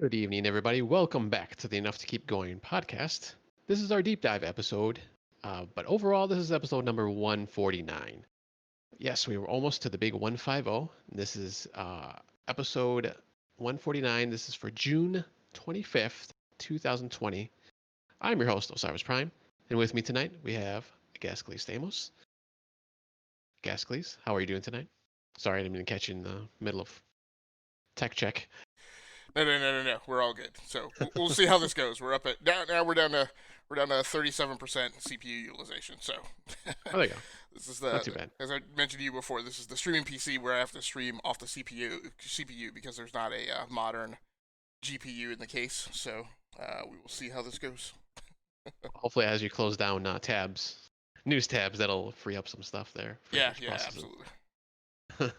Good evening, everybody. Welcome back to the Enough to Keep Going podcast. This is our deep dive episode, but overall, this is episode number 149. Yes, we were almost to the big 150. This is episode 149. This is for June 25th, 2020. I'm your host, Osiris Prime, and with me tonight we have Gascles Stamos. Gascles, how are you doing tonight? Sorry, I didn't mean to catch you in the middle of tech check. No. We're all good. So we'll see how this goes. We're up at now. We're down to 37% CPU utilization. So Oh, there you go. this is Not the too bad. as I mentioned to you before. This is the streaming PC where I have to stream off the CPU because there's not a modern GPU in the case. So we will see how this goes. Hopefully, as you close down news tabs, that'll free up some stuff there for Yeah, processing. absolutely.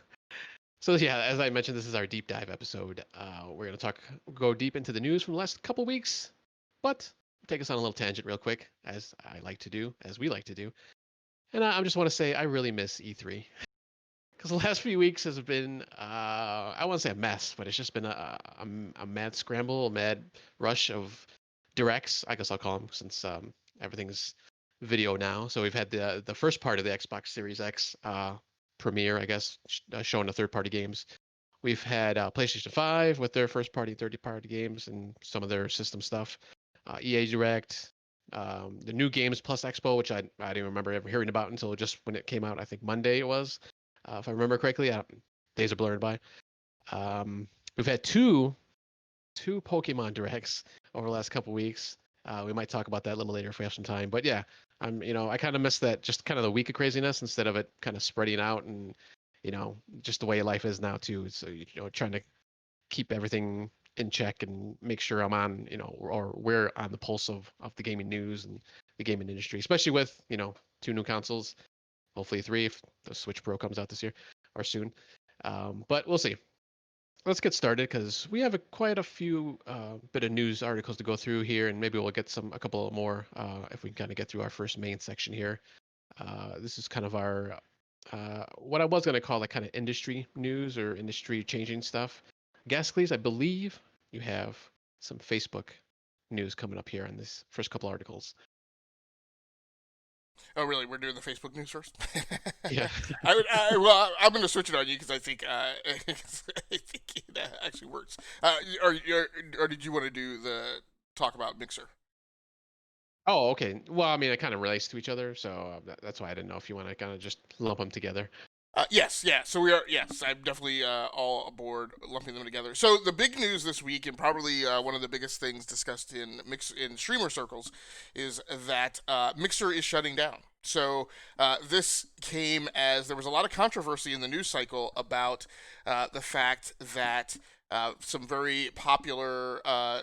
So yeah, as I mentioned, this is our deep dive episode. We're gonna go deep into the news from the last couple weeks, but take us on a little tangent real quick, as I like to do, as we like to do. And I just want to say I really miss E3 because the last few weeks has been I won't say a mess, but it's just been a mad scramble, a mad rush of directs. I guess I'll call them since everything's video now. So we've had the first part of the Xbox Series X premiere, I guess, showing the third party games. We've had PlayStation 5 with their first party, third party games and some of their system stuff. EA Direct, the new Games Plus Expo, which I didn't remember ever hearing about until just when it came out. I think Monday it was, if I remember correctly. Days are blurred by. We've had two Pokemon directs over the last couple weeks. We might talk about that a little later if we have some time. But yeah, I kind of miss that, just kind of the week of craziness instead of it kind of spreading out and, just the way life is now too. So, trying to keep everything in check and make sure I'm on, or we're on the pulse of the gaming news and the gaming industry, especially with, two new consoles, hopefully three if the Switch Pro comes out this year or soon. But we'll see. Let's get started because we have quite a few bit of news articles to go through here, and maybe we'll get a couple more if we kind of get through our first main section here. This is kind of our what I was going to call like kind of industry news or industry changing stuff. Gascles, I believe you have some Facebook news coming up here on this first couple articles. Oh, really? We're doing the Facebook news first. Yeah. Well, I'm going to switch it on you because I think I think it actually works. Or did you want to do the talk about Mixer? Oh, okay. Well, I mean, it kind of relates to each other, so that's why I didn't know if you want to kind of just lump them together. Yes, yeah. So we are. Yes, I'm definitely all aboard lumping them together. So the big news this week, and probably one of the biggest things discussed in streamer circles, is that Mixer is shutting down. So this came as there was a lot of controversy in the news cycle about the fact that some very popular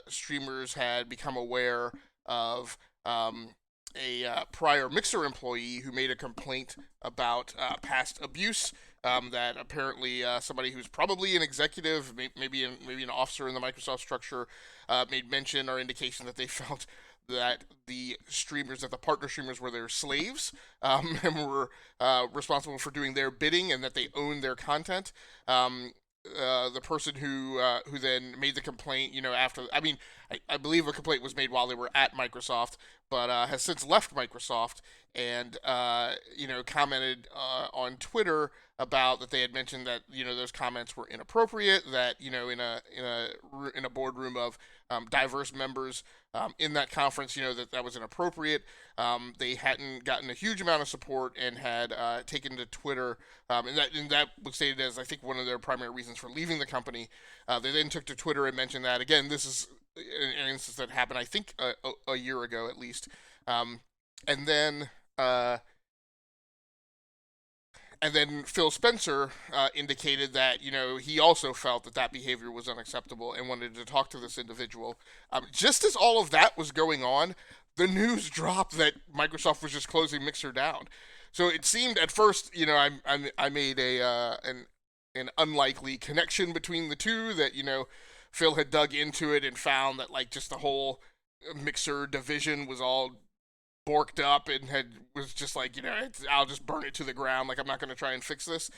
streamers had become aware of a prior Mixer employee who made a complaint about past abuse. That apparently somebody who's probably an executive, maybe an officer in the Microsoft structure, made mention or indication that they felt that that the partner streamers were their slaves, and were responsible for doing their bidding, and that they owned their content. The person who then made the complaint, after I believe a complaint was made while they were at Microsoft, but has since left Microsoft and commented on Twitter about that they had mentioned that those comments were inappropriate, that in a boardroom of diverse members in that conference, that was inappropriate. They hadn't gotten a huge amount of support and had taken to Twitter, and that was stated as I think one of their primary reasons for leaving the company. They then took to Twitter and mentioned that again. This is an instance that happened, I think, a year ago at least, um, and then. And then Phil Spencer indicated that he also felt that behavior was unacceptable and wanted to talk to this individual. Just as all of that was going on, the news dropped that Microsoft was just closing Mixer down. So it seemed at first, I made an unlikely connection between the two, that Phil had dug into it and found that like just the whole Mixer division was all borked up and was just like, I'll just burn it to the ground. Like, I'm not going to try and fix this.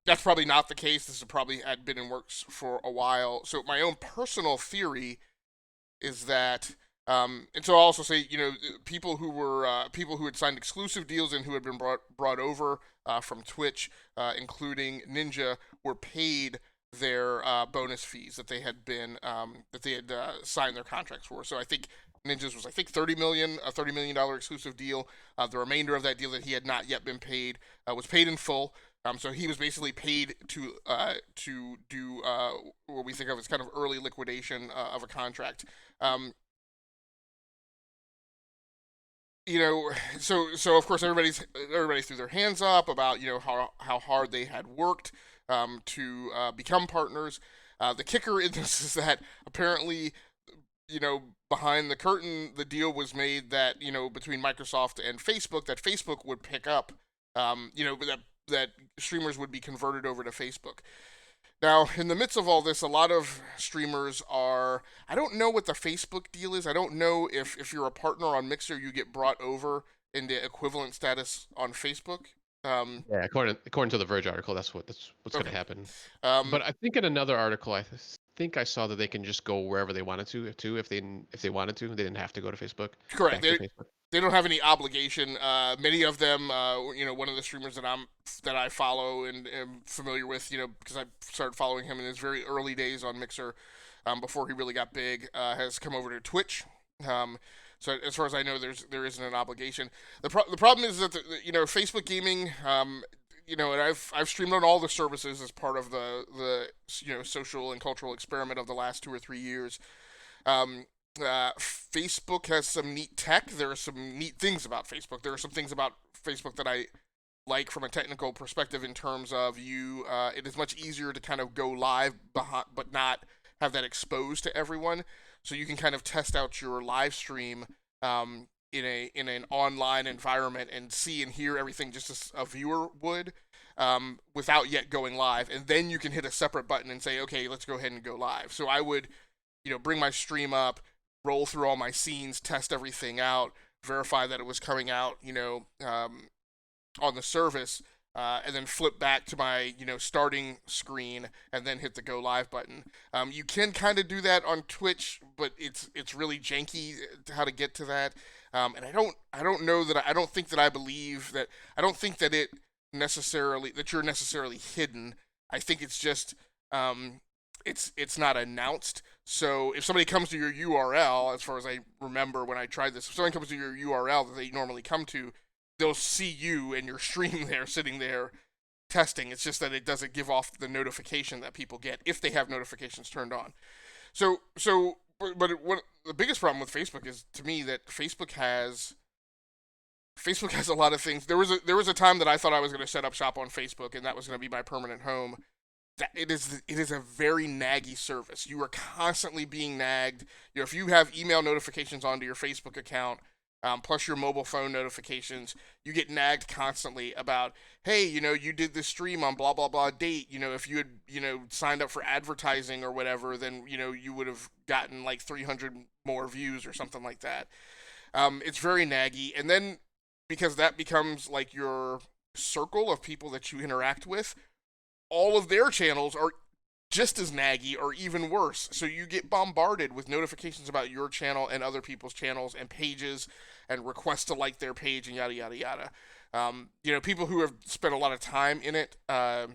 That's probably not the case. This has probably had been in works for a while. So my own personal theory is that, and so I'll also say, people who had signed exclusive deals and who had been brought over from Twitch, including Ninja, were paid their bonus fees that they had been that they had signed their contracts for. So I think Ninja's was, I think, 30 million, a $30 million exclusive deal. The remainder of that deal that he had not yet been paid was paid in full. So he was basically paid to do what we think of as kind of early liquidation of a contract. Um, so of course everybody threw their hands up about how hard they had worked to become partners. The kicker in this is that apparently, behind the curtain, the deal was made that, between Microsoft and Facebook, that Facebook would pick up, that streamers would be converted over to Facebook. Now, in the midst of all this, a lot of streamers are. I don't know what the Facebook deal is. I don't know if you're a partner on Mixer, you get brought over into equivalent status on Facebook. Um, Yeah, according to the Verge article, that's what's going okay. to happen. Um, But I think in another article, think I saw that they can just go wherever they wanted to too, if they wanted to. They didn't have to go to Facebook, Correct. back to Facebook. They don't have any obligation. Many of them, one of the streamers that I follow and am familiar with, because I started following him in his very early days on Mixer, before he really got big, has come over to Twitch. Um, so as far as I know, there isn't an obligation. The problem is that Facebook gaming, and I've streamed on all the services as part of the social and cultural experiment of the last 2 or 3 years. Um, Facebook has some neat tech. There are some neat things about Facebook. There are some things about Facebook that I like from a technical perspective in terms of it is much easier to kind of go live behind, but not have that exposed to everyone. So you can kind of test out your live stream in an online environment and see and hear everything just as a viewer would, without yet going live. And then you can hit a separate button and say, okay, let's go ahead and go live. So I would, bring my stream up, roll through all my scenes, test everything out, verify that it was coming out, on the service, and then flip back to my, starting screen, and then hit the go live button. You can kind of do that on Twitch, but it's really janky how to get to that. And I don't know that I don't think that I believe that I don't think that it necessarily that you're necessarily hidden. I think it's just it's not announced. So if somebody comes to your URL, as far as I remember when I tried this, if someone comes to your URL that they normally come to, they'll see you and your stream there sitting there testing. It's just that it doesn't give off the notification that people get if they have notifications turned on. What the biggest problem with Facebook is, to me, that Facebook has a lot of things. There was a time that I thought I was going to set up shop on Facebook and that was going to be my permanent home. That it is a very naggy service. You are constantly being nagged. If you have email notifications onto your Facebook account, plus your mobile phone notifications, you get nagged constantly about, hey, you did this stream on blah blah blah date. If you had signed up for advertising or whatever, then you would have gotten like 300 more views or something like that. It's very naggy, and then because that becomes like your circle of people that you interact with, all of their channels are just as naggy or even worse. So you get bombarded with notifications about your channel and other people's channels and pages and requests to like their page and yada yada yada. People who have spent a lot of time in it have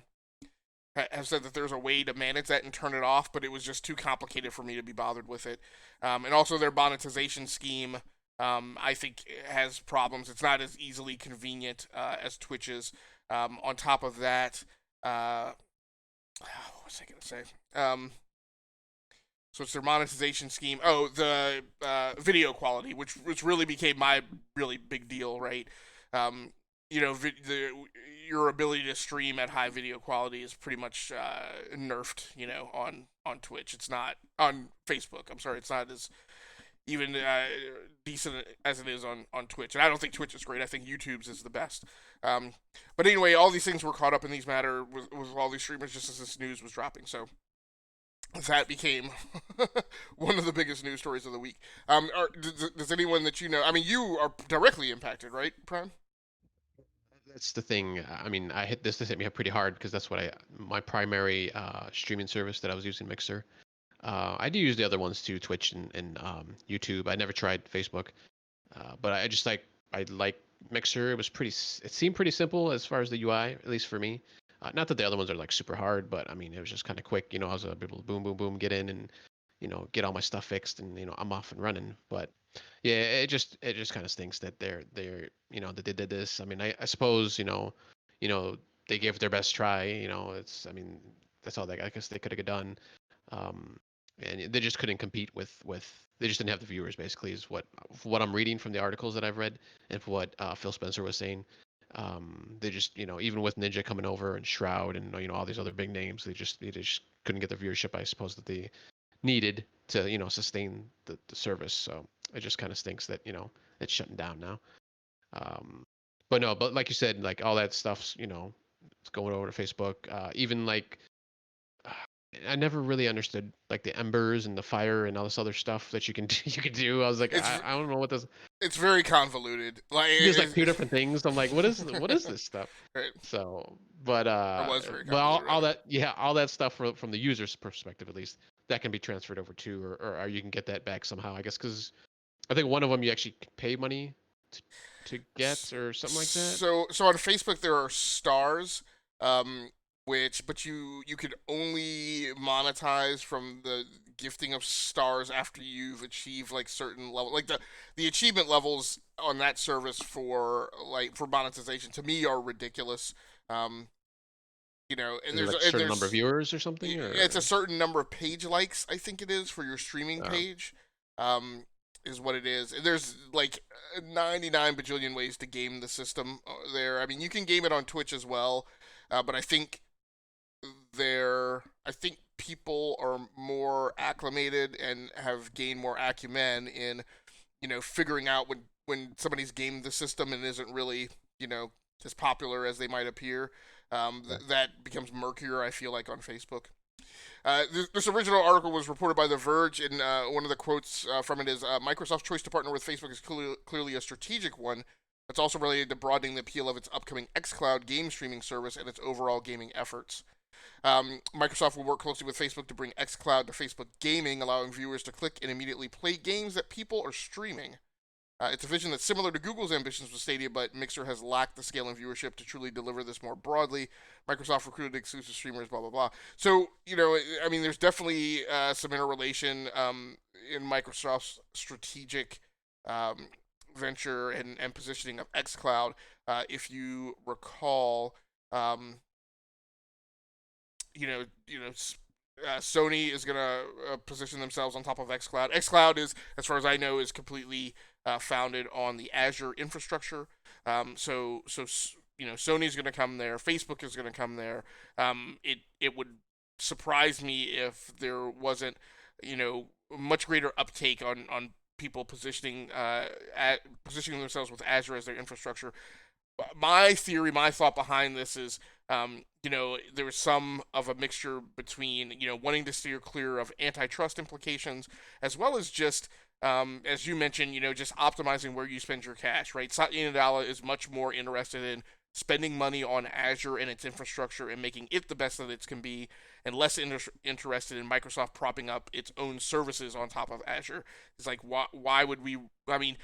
said that there's a way to manage that and turn it off, but it was just too complicated for me to be bothered with it. And also their monetization scheme, I think, has problems. It's not as easily convenient as Twitch's. On top of that, what was I gonna say? So it's their monetization scheme. Oh, the video quality, which really became my really big deal, right? Um, your ability to stream at high video quality is pretty much nerfed, on Twitch. It's not on Facebook. I'm sorry, it's not as even decent as it is on Twitch. And I don't think Twitch is great. I think YouTube's is the best. Um, but anyway, all these things were caught up in these matter with all these streamers just as this news was dropping. So that became one of the biggest news stories of the week. Does anyone that you know? I mean, you are directly impacted, right, Prime? that's the thing. I mean, I hit this hit me pretty hard because that's what I my primary streaming service that I was using, Mixer. I do use the other ones too, Twitch and YouTube. I never tried Facebook, but I just I like Mixer. It was it seemed pretty simple as far as the UI, at least for me. Not that the other ones are like super hard, but I mean it was just kind of quick. You know, I was able to boom boom boom get in and get all my stuff fixed, and I'm off and running. But yeah, it just kind of stinks that they're that they did this. I mean, I suppose they gave it their best try. It's I mean that's all I guess they could have done. Um, and they just couldn't compete with they just didn't have the viewers basically is what I'm reading from the articles that I've read and for what Phil Spencer was saying. They just even with Ninja coming over and Shroud and all these other big names, they just couldn't get the viewership I suppose that they needed to sustain the service. So it just kind of stinks that it's shutting down now. Um, but no, but like you said, like all that stuff's it's going over to Facebook. Even like I never really understood like the embers and the fire and all this other stuff that you can you can do. I was like, It's I don't know what this. it's very convoluted. Like There's like two different things. I'm like, what is this stuff? right. So, but It was very all, convoluted, all rather. that yeah, all that stuff from the user's perspective at least that can be transferred over to, or you can get that back somehow. I guess because I think one of them you actually pay money to, to get or something like that. So on Facebook there are stars, um, which but you could only monetize from the gifting of stars after you've achieved like certain level, like the achievement levels on that service for monetization to me are ridiculous. Um, and Is it there's like a certain number of viewers or something it's a or certain number of page likes, I think it is, for your streaming oh, page. Is what it is. There's like 99 bajillion ways to game the system there. I mean, you can game it on Twitch as well, but I think people are more acclimated and have gained more acumen in figuring out when somebody's gamed the system and isn't really you know as popular as they might appear. That becomes murkier, I feel like, on Facebook. This original article was reported by The Verge, and one of the quotes from it is Microsoft's choice to partner with Facebook is clearly a strategic one. That's also related to broadening the appeal of its upcoming xCloud game streaming service and its overall gaming efforts. Microsoft will work closely with Facebook to bring xCloud to Facebook Gaming, allowing viewers to click and immediately play games that people are streaming. It's a vision that's similar to Google's ambitions with Stadia, but Mixer has lacked the scale and viewership to truly deliver this more broadly. Microsoft recruited exclusive streamers, blah, blah, blah. So, I mean, there's definitely some interrelation in Microsoft's strategic um, venture and positioning of xCloud. If you recall, um, Sony is gonna position themselves on top of xCloud. xCloud is, as far as I know, is completely founded on the Azure infrastructure. Sony's gonna come there. Facebook is gonna come there. It would surprise me if there wasn't much greater uptake on people positioning themselves with Azure as their infrastructure. My theory, my thought behind this is, there was some of a mixture between, wanting to steer clear of antitrust implications, as well as just, as you mentioned, just optimizing where you spend your cash, right? Satya Nadella is much more interested in spending money on Azure and its infrastructure and making it the best that it can be, and less interested in Microsoft propping up its own services on top of Azure. It's like, why would we? I mean,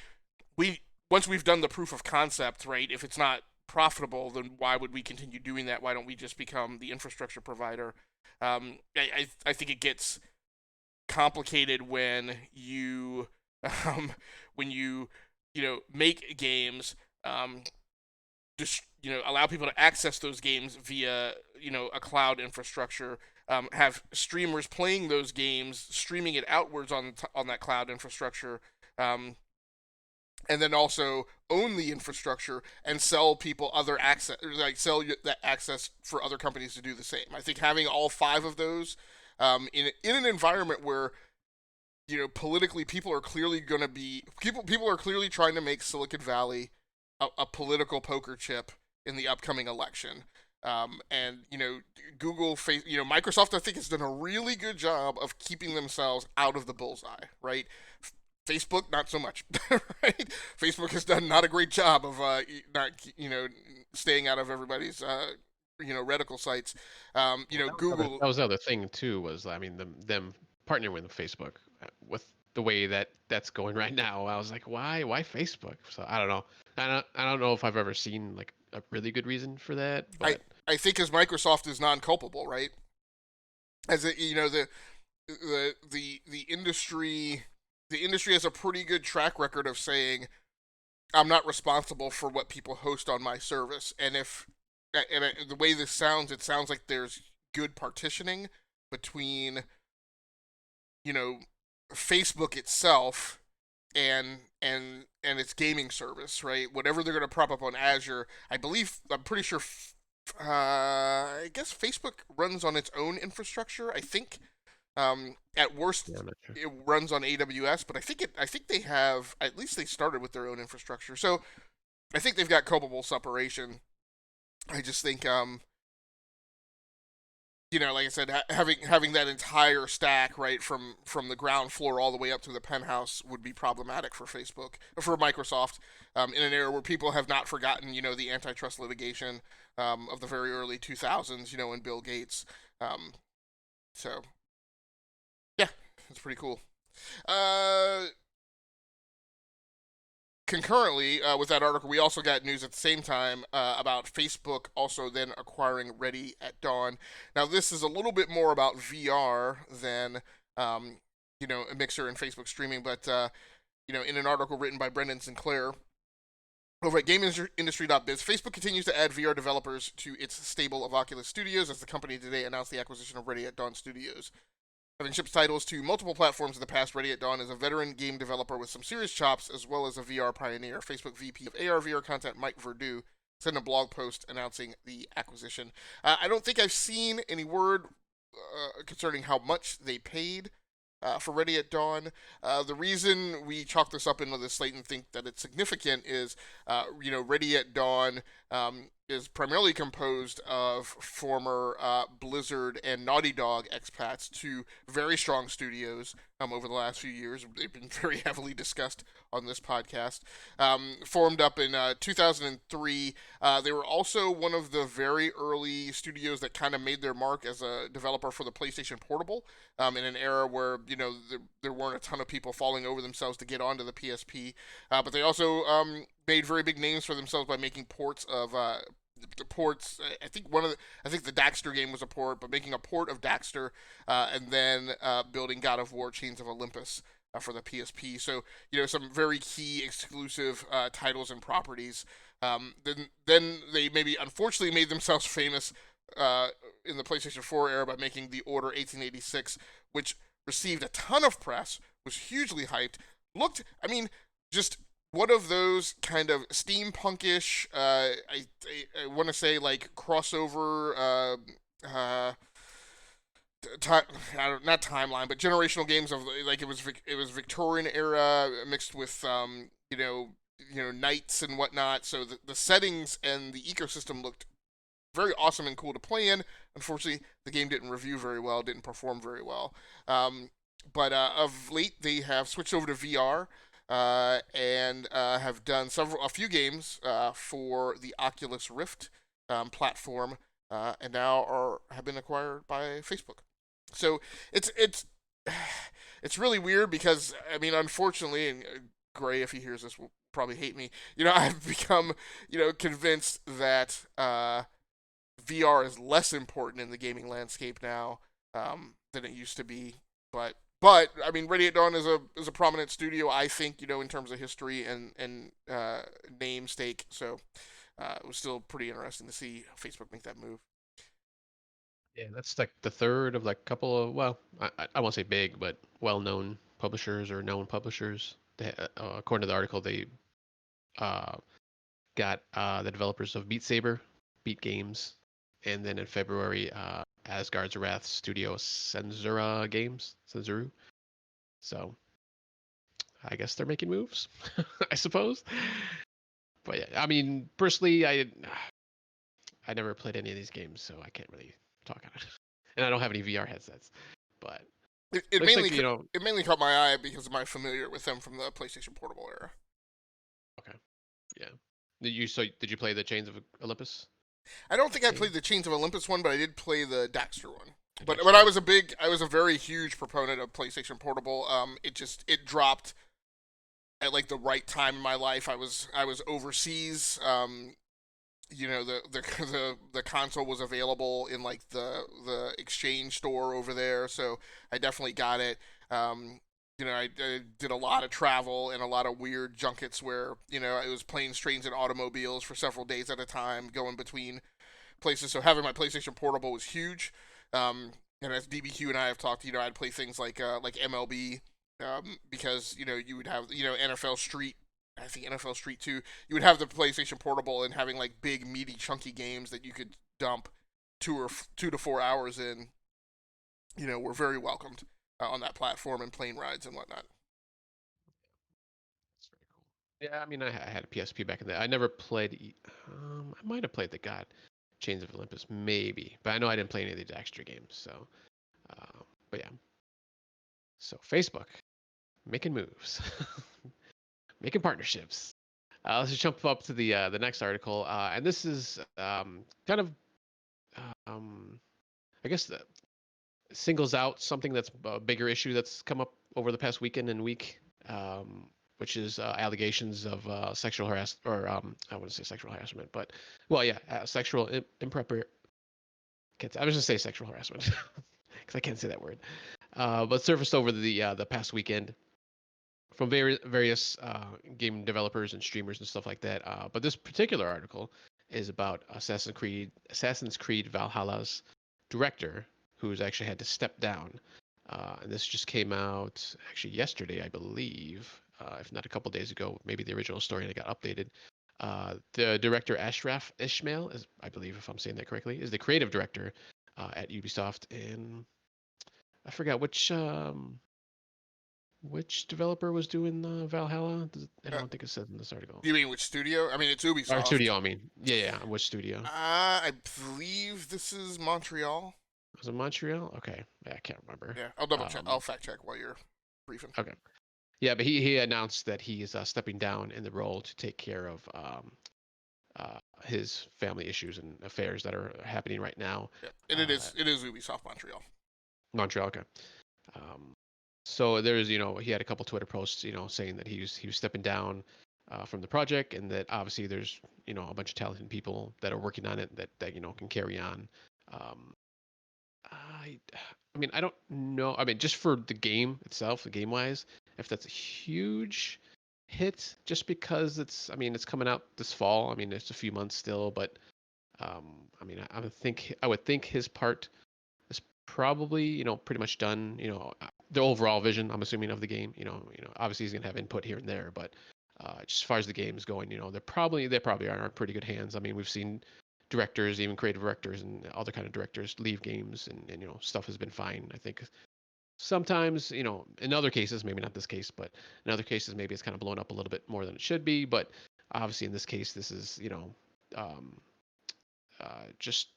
we once we've done the proof of concept, right? If it's not profitable, then why would we continue doing that? Why don't we just become the infrastructure provider? I think it gets complicated when you um, when you make games, just allow people to access those games via a cloud infrastructure. Have streamers playing those games, streaming it outwards on that cloud infrastructure, um, and then also own the infrastructure and sell people other access, like sell that access for other companies to do the same. I think having all five of those in an environment where politically people are clearly going to be people are clearly trying to make Silicon Valley a political poker chip in the upcoming election. And Google, Microsoft, I think has done a really good job of keeping themselves out of the bullseye, right? Facebook, not so much, right? Facebook has done not a great job of not staying out of everybody's reticle sites. Well, Google. that was the other thing too. Was I mean them partnering with Facebook with the way that that's going right now. I was like, why Facebook? So I don't know. I don't know if I've ever seen like a really good reason for that, I but I think as Microsoft is non-culpable, right? As it, the industry has a pretty good track record of saying I'm not responsible for what people host on my service, and if and the way this sounds, it sounds like there's good partitioning between you know Facebook itself and its gaming service, right? Whatever they're going to prop up on Azure, I'm pretty sure. I guess Facebook runs on its own infrastructure. I think at yeah, worst, I'm not sure. it runs on AWS, but I think they have at least they started with their own infrastructure. So I think they've got culpable separation. I just think like I said, having that entire stack right from the ground floor all the way up to the penthouse would be problematic for Microsoft, in an era where people have not forgotten the antitrust litigation of the very early 2000s, and Bill Gates. Um, so yeah, it's pretty cool. Uh, Concurrently with that article, we also got news at the same time about Facebook also then acquiring Ready at Dawn. Now, this is a little bit more about VR than a Mixer and Facebook streaming, but in an article written by Brendan Sinclair over at GameIndustry.biz, Facebook continues to add VR developers to its stable of Oculus Studios as the company today announced the acquisition of Ready at Dawn Studios. Having shipped titles to multiple platforms in the past, Ready at Dawn is a veteran game developer with some serious chops, as well as a VR pioneer. Facebook VP of AR/VR content Mike Verdu sent a blog post announcing the acquisition. I don't think I've seen any word concerning how much they paid for Ready at Dawn. The reason we chalk this up into the slate and think that it's significant is, Ready at Dawn is primarily composed of former Blizzard and Naughty Dog expats, two very strong studios over the last few years. They've been very heavily discussed on this podcast. Formed up in 2003. They were also one of the very early studios that kind of made their mark as a developer for the PlayStation Portable, in an era where there weren't a ton of people falling over themselves to get onto the PSP. But they also made very big names for themselves by making ports of the ports. I think the Daxter game was a port, but making a port of Daxter, and then building God of War: Chains of Olympus for the PSP. So some very key exclusive titles and properties. Then they maybe unfortunately made themselves famous in the PlayStation 4 era by making the Order 1886, which received a ton of press, was hugely hyped. I mean, just one of those kind of steampunkish, I want to say like crossover, time, not timeline, but generational games of like it was Victorian era mixed with knights and whatnot. So the settings and the ecosystem looked very awesome and cool to play in. Unfortunately, the game didn't review very well, didn't perform very well. But of late, they have switched over to VR and have done a few games for the Oculus Rift platform, and now have been acquired by Facebook. So it's it's really weird because I mean, unfortunately, and Gray, if he hears this, will probably hate me. I've become convinced that VR is less important in the gaming landscape now than it used to be. But I mean, Ready at Dawn is a prominent studio, I think, in terms of history and name stake. So it was still pretty interesting to see Facebook make that move. Yeah, that's like the third of like a couple of, well, I won't say big, but well-known publishers or known publishers. According to the article, they uh, got the developers of Beat Saber, Beat Games, and then in February, Asgard's Wrath studio Senzura Games, Senzuru. So I guess they're making moves, I suppose. But yeah, I mean, personally, I never played any of these games, so I can't really talk on it. And I don't have any VR headsets. But It Looks mainly like, you know, it mainly caught my eye because of my familiar with them from the PlayStation Portable era. okay, yeah. Did you play the Chains of Olympus I don't think I game? played the Chains of Olympus one, but I did play the Daxter one. The But Dexter one. I was a very huge proponent of PlayStation Portable. It dropped at like the right time in my life. I was overseas. The console was available in like the exchange store over there, so I definitely got it. I did a lot of travel and a lot of weird junkets where it was planes, trains, and automobiles for several days at a time, going between places. So having my PlayStation Portable was huge. And as DBQ and I have talked, I'd play things like MLB, because you would have NFL Street. I think NFL Street 2. You would have the PlayStation Portable and having like big, meaty, chunky games that you could dump 2 to 4 hours in. Were very welcomed on that platform and plane rides and whatnot. That's very cool. Yeah, I mean, I had a PSP back in the. I never played. I might have played the God Chains of Olympus, maybe, but I know I didn't play any of the extra games. So, but yeah. So Facebook making moves, making partnerships. Let's just jump up to the next article, and this is kind of um, I guess singles out something that's a bigger issue that's come up over the past weekend and week, which is allegations of sexual harassment, or I wouldn't say sexual harassment, but well, yeah, sexual improper. I was just say sexual harassment because I can't say that word. But surfaced over the past weekend from various game developers and streamers and stuff like that. But this particular article is about Assassin's Creed Valhalla's director, who's actually had to step down. And this just came out actually yesterday, I believe, if not a couple days ago. Maybe the original story that got updated. The director Ashraf Ishmael, is, I believe, if I'm saying that correctly, is the creative director at Ubisoft, and I forgot which developer was doing Valhalla? I Uh, don't think it says in this article. you mean which studio? I mean, it's Or Ubisoft. studio, I mean. Yeah, yeah, which studio? I believe this is Montreal. Was it Montreal? Okay, yeah, I can't remember. Yeah, I'll double check. Um, I'll fact check while you're briefing. okay. Yeah, but he announced that he is stepping down in the role to take care of his family issues and affairs that are happening right now. Yeah, and Uh, it is Ubisoft Montreal. Montreal, okay. Um, so there's, he had a couple Twitter posts, saying that he was stepping down from the project, and that obviously there's, a bunch of talented people that are working on it that can carry on. Um, I, I mean, I don't know. I mean, just for the game itself, the game wise, if that's a huge hit, just because I mean, it's coming out this fall. I mean, it's a few months still, but I mean, I would think his part is probably pretty much done. The overall vision, I'm assuming, of the game. Obviously he's gonna have input here and there, but just as far as the game is going, they probably are in pretty good hands. I mean, we've seen directors, even creative directors and other kind of directors, leave games, and stuff has been fine. I think sometimes, in other cases, maybe not this case, but in other cases, maybe it's kind of blown up a little bit more than it should be. But obviously, in this case, this is um, just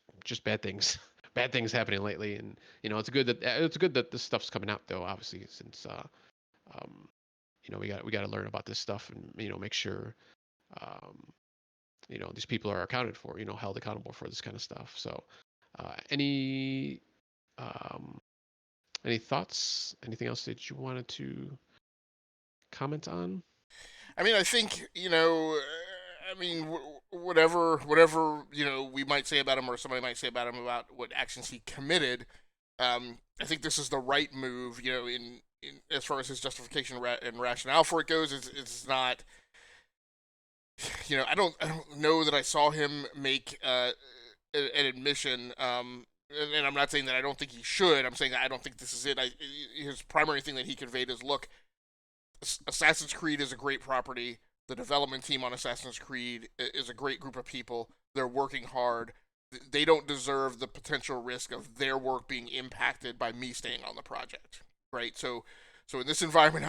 bad things, bad things happening lately. And it's good that this stuff's coming out, though. Obviously, since um, we got to learn about this stuff, and make sure um, these people are accounted for, held accountable for this kind of stuff. So, uh, any um, any thoughts? Anything else that you wanted to comment on? I mean, I think I mean, whatever we might say about him or somebody might say about him about what actions he committed. I think this is the right move. In as far as his justification and rationale for it goes, it's not. I don't know that I saw him make an admission. And I'm not saying that I don't think he should. I'm saying that I don't think this is it. His primary thing that he conveyed is, look, Assassin's Creed is a great property. The development team on Assassin's Creed is a great group of people. They're working hard. They don't deserve the potential risk of their work being impacted by me staying on the project, right? So in this environment,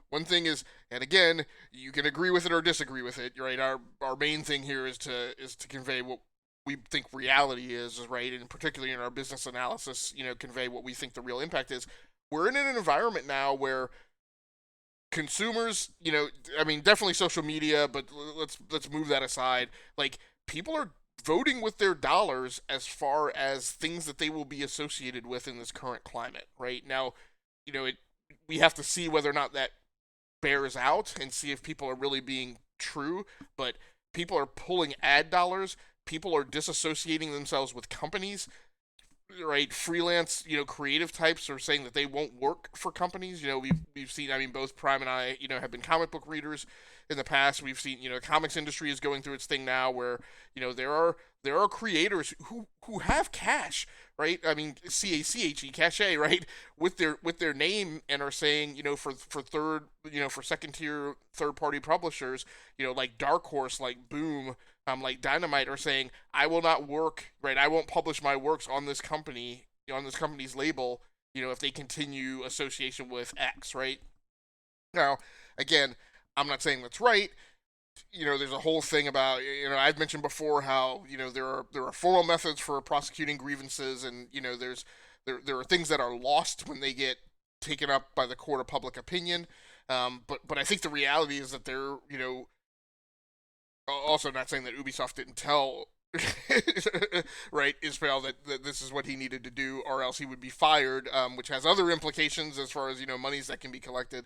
one thing is, and again, you can agree with it or disagree with it, right? Our main thing here is to convey what we think reality is, right? And particularly in our business analysis, convey what we think the real impact is. we're in an environment now where consumers, I mean, definitely social media, but let's move that aside. Like, people are voting with their dollars as far as things that they will be associated with in this current climate. Right now, we have to see whether or not that bears out and see if people are really being true. But people are pulling ad dollars. People are disassociating themselves with companies, right? Freelance, creative types are saying that they won't work for companies. We've seen. I mean, both Prime and I, have been comic book readers in the past. We've seen, the comics industry is going through its thing now, where there are creators who have cash, right? I mean, CACHE, cachet, right, with their name, and are saying, for second tier third party publishers, like Dark Horse, like Boom, like Dynamite, are saying, I will not work, right? I won't publish my works on this company, on this company's label, if they continue association with X, right? Now, again, I'm not saying that's right. There's a whole thing about, I've mentioned before how, there are formal methods for prosecuting grievances, and there are things that are lost when they get taken up by the court of public opinion. But I think the reality is that they're, also not saying that Ubisoft didn't tell right, Israel, that this is what he needed to do, or else he would be fired, which has other implications as far as monies that can be collected.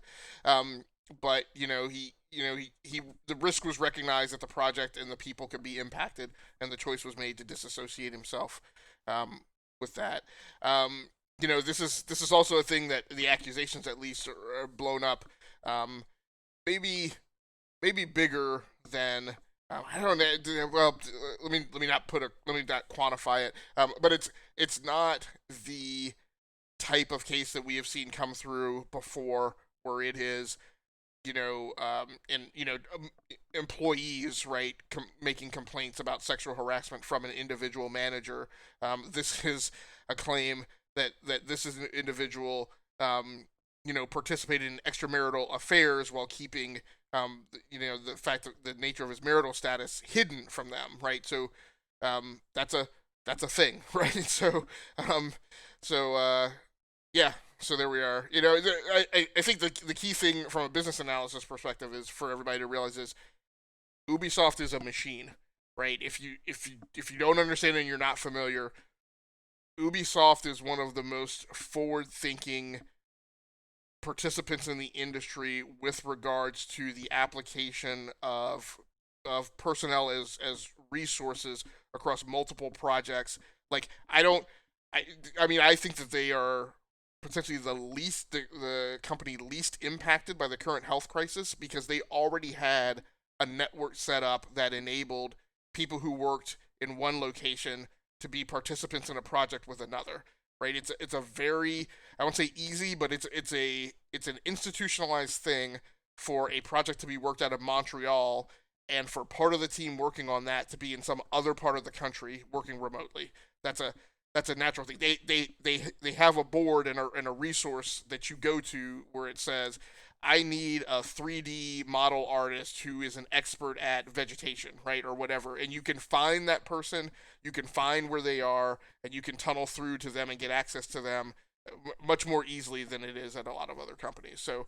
But the risk was recognized that the project and the people could be impacted, and the choice was made to disassociate himself with that. This is also a thing that the accusations, at least, are blown up. Maybe bigger than, I don't know. Well, let me not quantify it. But it's not the type of case that we have seen come through before, where it is, and employees, right, making complaints about sexual harassment from an individual manager. This is a claim that this is an individual, participated in extramarital affairs while keeping, the fact that the nature of his marital status hidden from them, right? So, that's a thing, right? And so, yeah. So there we are. I think the key thing from a business analysis perspective is for everybody to realize is Ubisoft is a machine, right? If you don't understand and you're not familiar, Ubisoft is one of the most forward-thinking participants in the industry with regards to the application of personnel as resources across multiple projects. Like, I think that they are potentially the company least impacted by the current health crisis, because they already had a network set up that enabled people who worked in one location to be participants in a project with another. Right? It's a very, I won't say easy, but it's an institutionalized thing for a project to be worked out of Montreal, and for part of the team working on that to be in some other part of the country working remotely. That's a natural thing. They have a board and a resource that you go to where it says, I need a 3D model artist who is an expert at vegetation, right, or whatever. And you can find that person, you can find where they are, and you can tunnel through to them and get access to them much more easily than it is at a lot of other companies. So,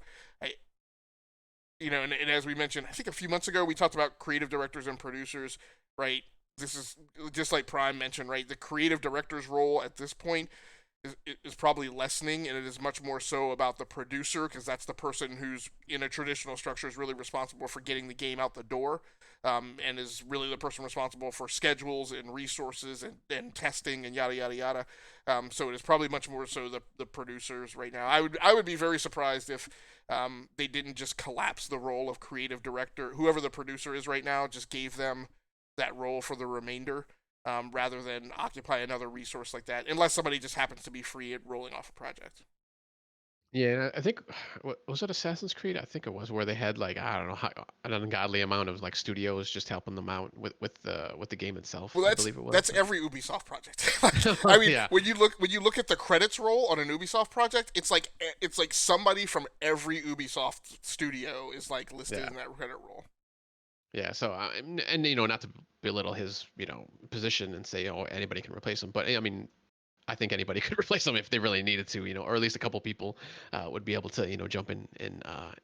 and as we mentioned, I think a few months ago, we talked about creative directors and producers, right? This is just like Prime mentioned, right? The creative director's role at this point is probably lessening, and it is much more so about the producer, because that's the person who's in a traditional structure is really responsible for getting the game out the door, and is really the person responsible for schedules and resources and testing and yada yada yada. So it is probably much more so the producers right now. I would be very surprised if they didn't just collapse the role of creative director, whoever the producer is right now, just gave them that role for the remainder, rather than occupy another resource like that, unless somebody just happens to be free at rolling off a project. Yeah, I think was it Assassin's Creed? I think it was, where they had, like, I don't know, an ungodly amount of, like, studios just helping them out with the game itself. Well, I that's believe it was. that's every Ubisoft project. I mean, Yeah, when you look at the credits roll on an Ubisoft project, it's like somebody from every Ubisoft studio is like listed yeah, in that credit roll. yeah. So, and not to belittle his position and say, oh, anybody can replace him, but I mean, I think anybody could replace him if they really needed to, or at least a couple people would be able to, jump in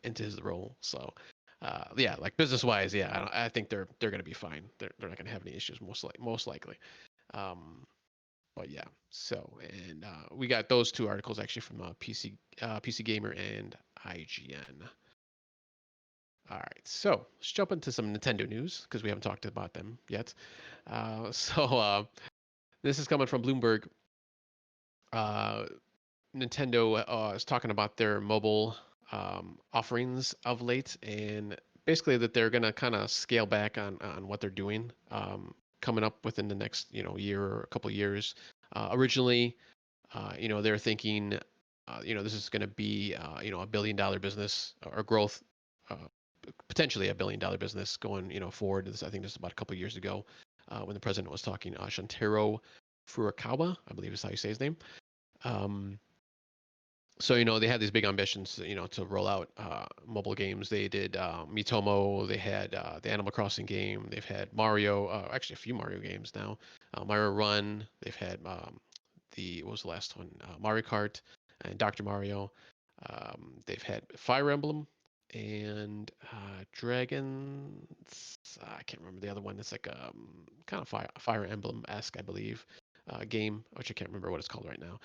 into his role. So, yeah, like business wise, yeah, I think they're going to be fine. They're not going to have any issues most likely. Um, but yeah, so and we got those two articles actually from PC Gamer and IGN. All right, so let's jump into some Nintendo news because we haven't talked about them yet. This is coming from Bloomberg. Uh, Nintendo is talking about their mobile offerings of late, and basically that they're gonna kind of scale back on what they're doing coming up within the next year or a couple years. Originally, they're thinking, this is going to be $1 billion business or growth, uh, potentially $1 billion business going forward. I think this is about a couple years ago when the president was talking. Shantaro Furukawa, I believe is how you say his name. Um, so they had these big ambitions, to roll out mobile games. They did Mitomo. They had the Animal Crossing game. They've had Mario. Actually, a few Mario games now. Mario Run. They've had the what was the last one? Mario Kart and Dr. Mario. They've had Fire Emblem and Dragons. I can't remember the other one. It's like kind of Fire Emblem esque, I believe, game, which I can't remember what it's called right now.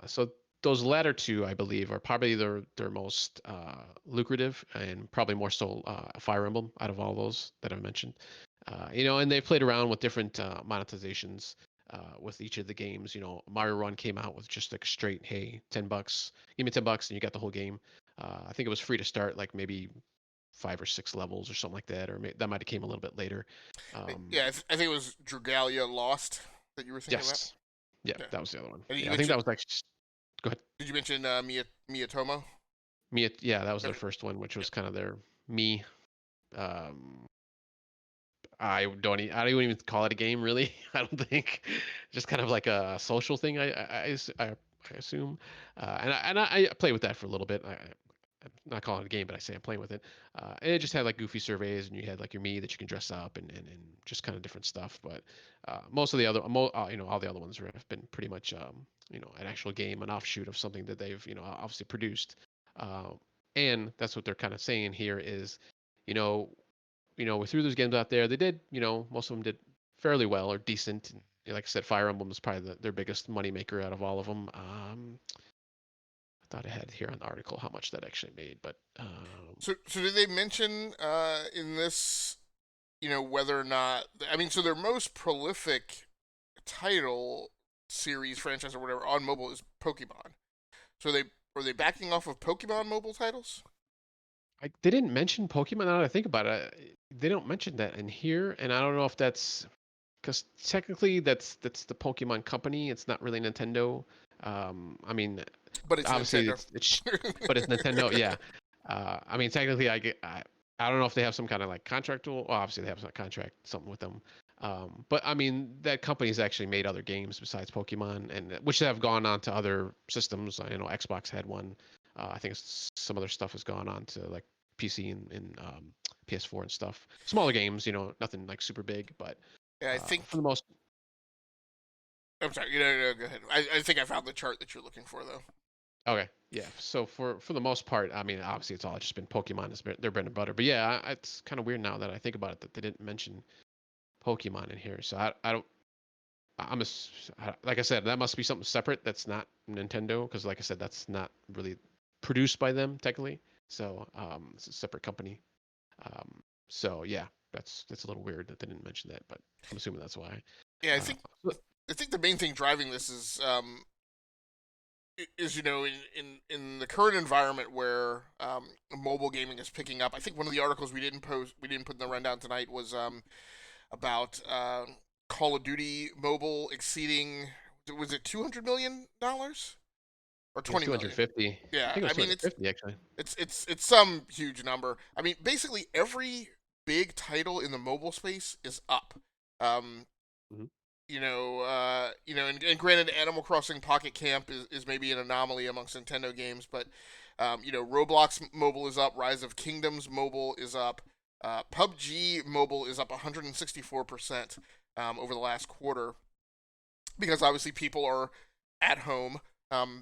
So those latter two, I believe, are probably their most lucrative and probably more so Fire Emblem out of all those that I've mentioned. And they've played around with different monetizations with each of the games. Mario Run came out with just like straight, hey, $10, give me $10 and you got the whole game. I think it was free to start, like maybe 5 or 6 levels or something like that, or that might have came a little bit later. Um, Yeah, I think it was Dragalia Lost that you were thinking about. yes, yeah, Yeah, that was the other one. and you Yeah, I think that mentioned. was like, go ahead. Did you mention Miyatomo? Yeah, that was their Okay. first one, which Yep. was kind of their me. Um, I don't even call it a game really. I don't think, just kind of like a social thing. I assume, and I play with that for a little bit. I'm not calling it a game, but I say I'm playing with it. And it just had like goofy surveys, and you had like your me that you can dress up and just kind of different stuff. But most of the other, all the other ones have been pretty much an actual game, an offshoot of something that they've obviously produced. Uh, and that's what they're kind of saying here is, you know, we threw those games out there. They did, most of them did fairly well or decent. And, like I said, Fire Emblem was probably their biggest moneymaker out of all of them. I thought I had here on the article how much that actually made, but So did they mention in this, whether or not? I mean, so their most prolific title, series, franchise, or whatever on mobile is Pokemon. So are they backing off of Pokemon mobile titles? they didn't mention Pokemon. Now that I think about it, they don't mention that in here, and I don't know if that's because technically that's the Pokemon company. It's not really Nintendo. I mean, But it's obviously Nintendo. it's but it's Nintendo. Yeah. I mean, technically, I don't know if they have some kind of like contractual. Well, obviously they have some contract something with them. But I mean, that company's actually made other games besides Pokemon, and which have gone on to other systems. Xbox had one. I think some other stuff has gone on to like PC and PS4 and stuff. Smaller games, nothing like super big, but Yeah, I for think. the most. I'm sorry. No, go ahead. I think I found the chart that you're looking for, though. Okay, yeah. So for the most part, I mean, obviously it's all just been Pokemon is their bread and butter. But yeah, it's kind of weird now that I think about it that they didn't mention Pokemon in here. So I don't. Like I said, that must be something separate that's not Nintendo because, like I said, that's not really produced by them technically. So it's a separate company. Um, so yeah, that's a little weird that they didn't mention that, but I'm assuming that's why. Yeah, Uh, I think the main thing driving this is in the current environment where mobile gaming is picking up. I think one of the articles we didn't put in the rundown tonight was about Call of Duty mobile exceeding, was it $200 million or it was 20 million? 250. I Yeah, think it was I mean 250 actually. it's some huge number. I mean, basically every big title in the mobile space is up. Um, Mhm. and granted, Animal Crossing Pocket Camp is maybe an anomaly amongst Nintendo games, but Roblox mobile is up, Rise of Kingdoms mobile is up, PUBG mobile is up 164% over the last quarter, because obviously people are at home.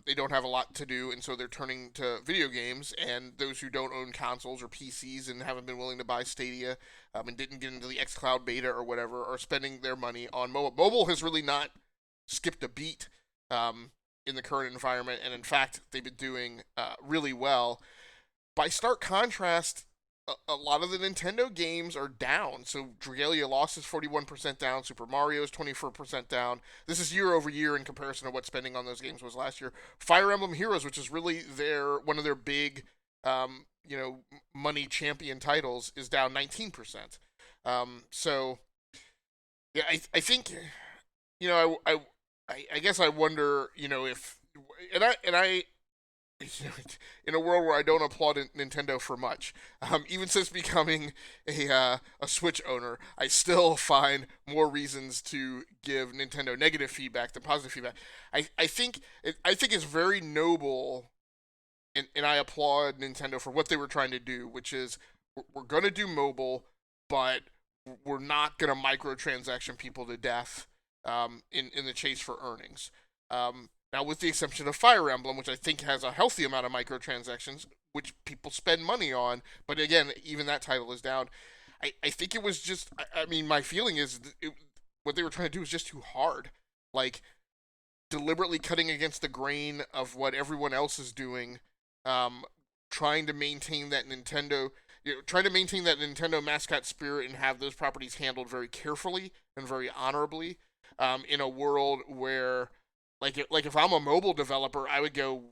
They don't have a lot to do, and so they're turning to video games. And those who don't own consoles or PCs and haven't been willing to buy Stadia, and didn't get into the xCloud beta or whatever, are spending their money on mobile. Mobile has really not skipped a beat in the current environment, and in fact, they've been doing really well. By stark contrast, a lot of the Nintendo games are down. So Dragalia Lost is 41% down. Super Mario is 24% down. This is year over year in comparison to what spending on those games was last year. Fire Emblem Heroes, which is really one of their big, money champion titles, is down 19%. So yeah, I think I guess I wonder if and I in a world where I don't applaud Nintendo for much. Even since becoming a Switch owner, I still find more reasons to give Nintendo negative feedback than positive feedback. I think it's very noble, and I applaud Nintendo for what they were trying to do, which is we're going to do mobile, but we're not going to microtransaction people to death in the chase for earnings. Now, with the exception of Fire Emblem, which I think has a healthy amount of microtransactions, which people spend money on, but again, even that title is down. I think it was just, I mean, my feeling is what they were trying to do was just too hard. Like, deliberately cutting against the grain of what everyone else is doing, um, trying to maintain that Nintendo mascot spirit and have those properties handled very carefully and very honorably, in a world where like if I'm a mobile developer, I would go,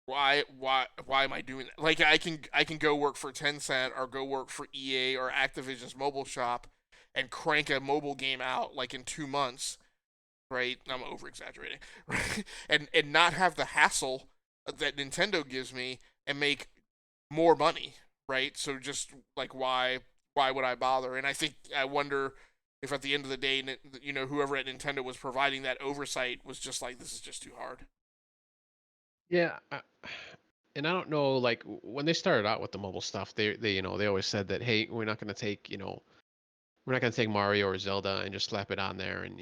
why am I doing that? Like I can go work for Tencent or go work for EA or Activision's mobile shop and crank a mobile game out like in 2 months, right? I'm over exaggerating, right? And not have the hassle that Nintendo gives me and make more money, right? So just like why would I bother? And I wonder if at the end of the day, whoever at Nintendo was providing that oversight was just like, this is just too hard. Yeah, and I don't know, like when they started out with the mobile stuff, they always said that, hey, we're not gonna take Mario or Zelda and just slap it on there and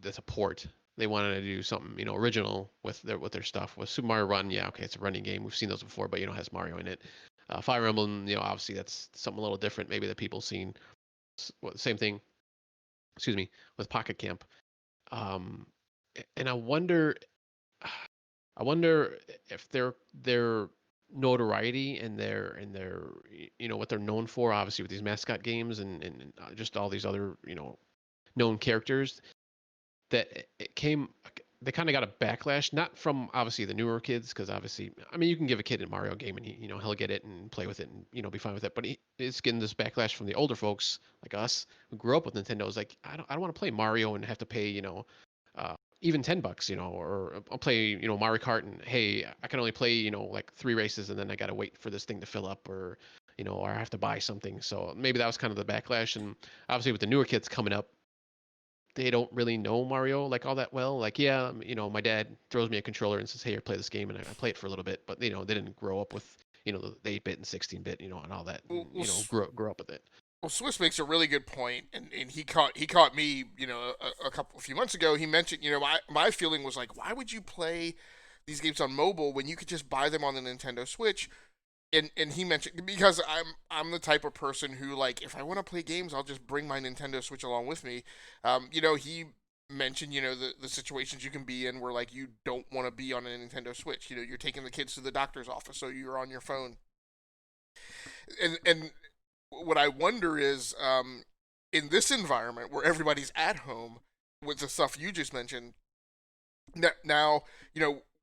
that's a port. They wanted to do something original with their stuff. With Super Mario Run, yeah, okay, it's a running game. We've seen those before, but has Mario in it. Fire Emblem, obviously that's something a little different. Maybe that people seen. Well, same thing. Excuse me, with Pocket Camp. Um, and I wonder if their notoriety and their what they're known for, obviously with these mascot games and just all these other known characters, that it came they kind of got a backlash, not from obviously the newer kids, because obviously, I mean, you can give a kid a Mario game and he'll get it and play with it and be fine with it, but it's getting this backlash from the older folks like us who grew up with Nintendo. It's like, I don't want to play Mario and have to pay even $10, or I'll play Mario Kart, and hey, I can only play like 3 races and then I gotta wait for this thing to fill up, or I have to buy something. So maybe that was kind of the backlash. And obviously with the newer kids coming up, they don't really know Mario like all that well. Like, yeah, my dad throws me a controller and says, "Hey, here, play this game," and I play it for a little bit. But they didn't grow up with the 8-bit and 16-bit, and all that, Well, and well, grow up with it. Swiss makes a really good point, and he caught me, a few months ago. He mentioned, my feeling was like, why would you play these games on mobile when you could just buy them on the Nintendo Switch? And he mentioned, because I'm the type of person who, like, if I want to play games, I'll just bring my Nintendo Switch along with me. He mentioned, the situations you can be in where like you don't want to be on a Nintendo Switch. You're taking the kids to the doctor's office, so you're on your phone. And what I wonder is, in this environment where everybody's at home with the stuff you just mentioned, now,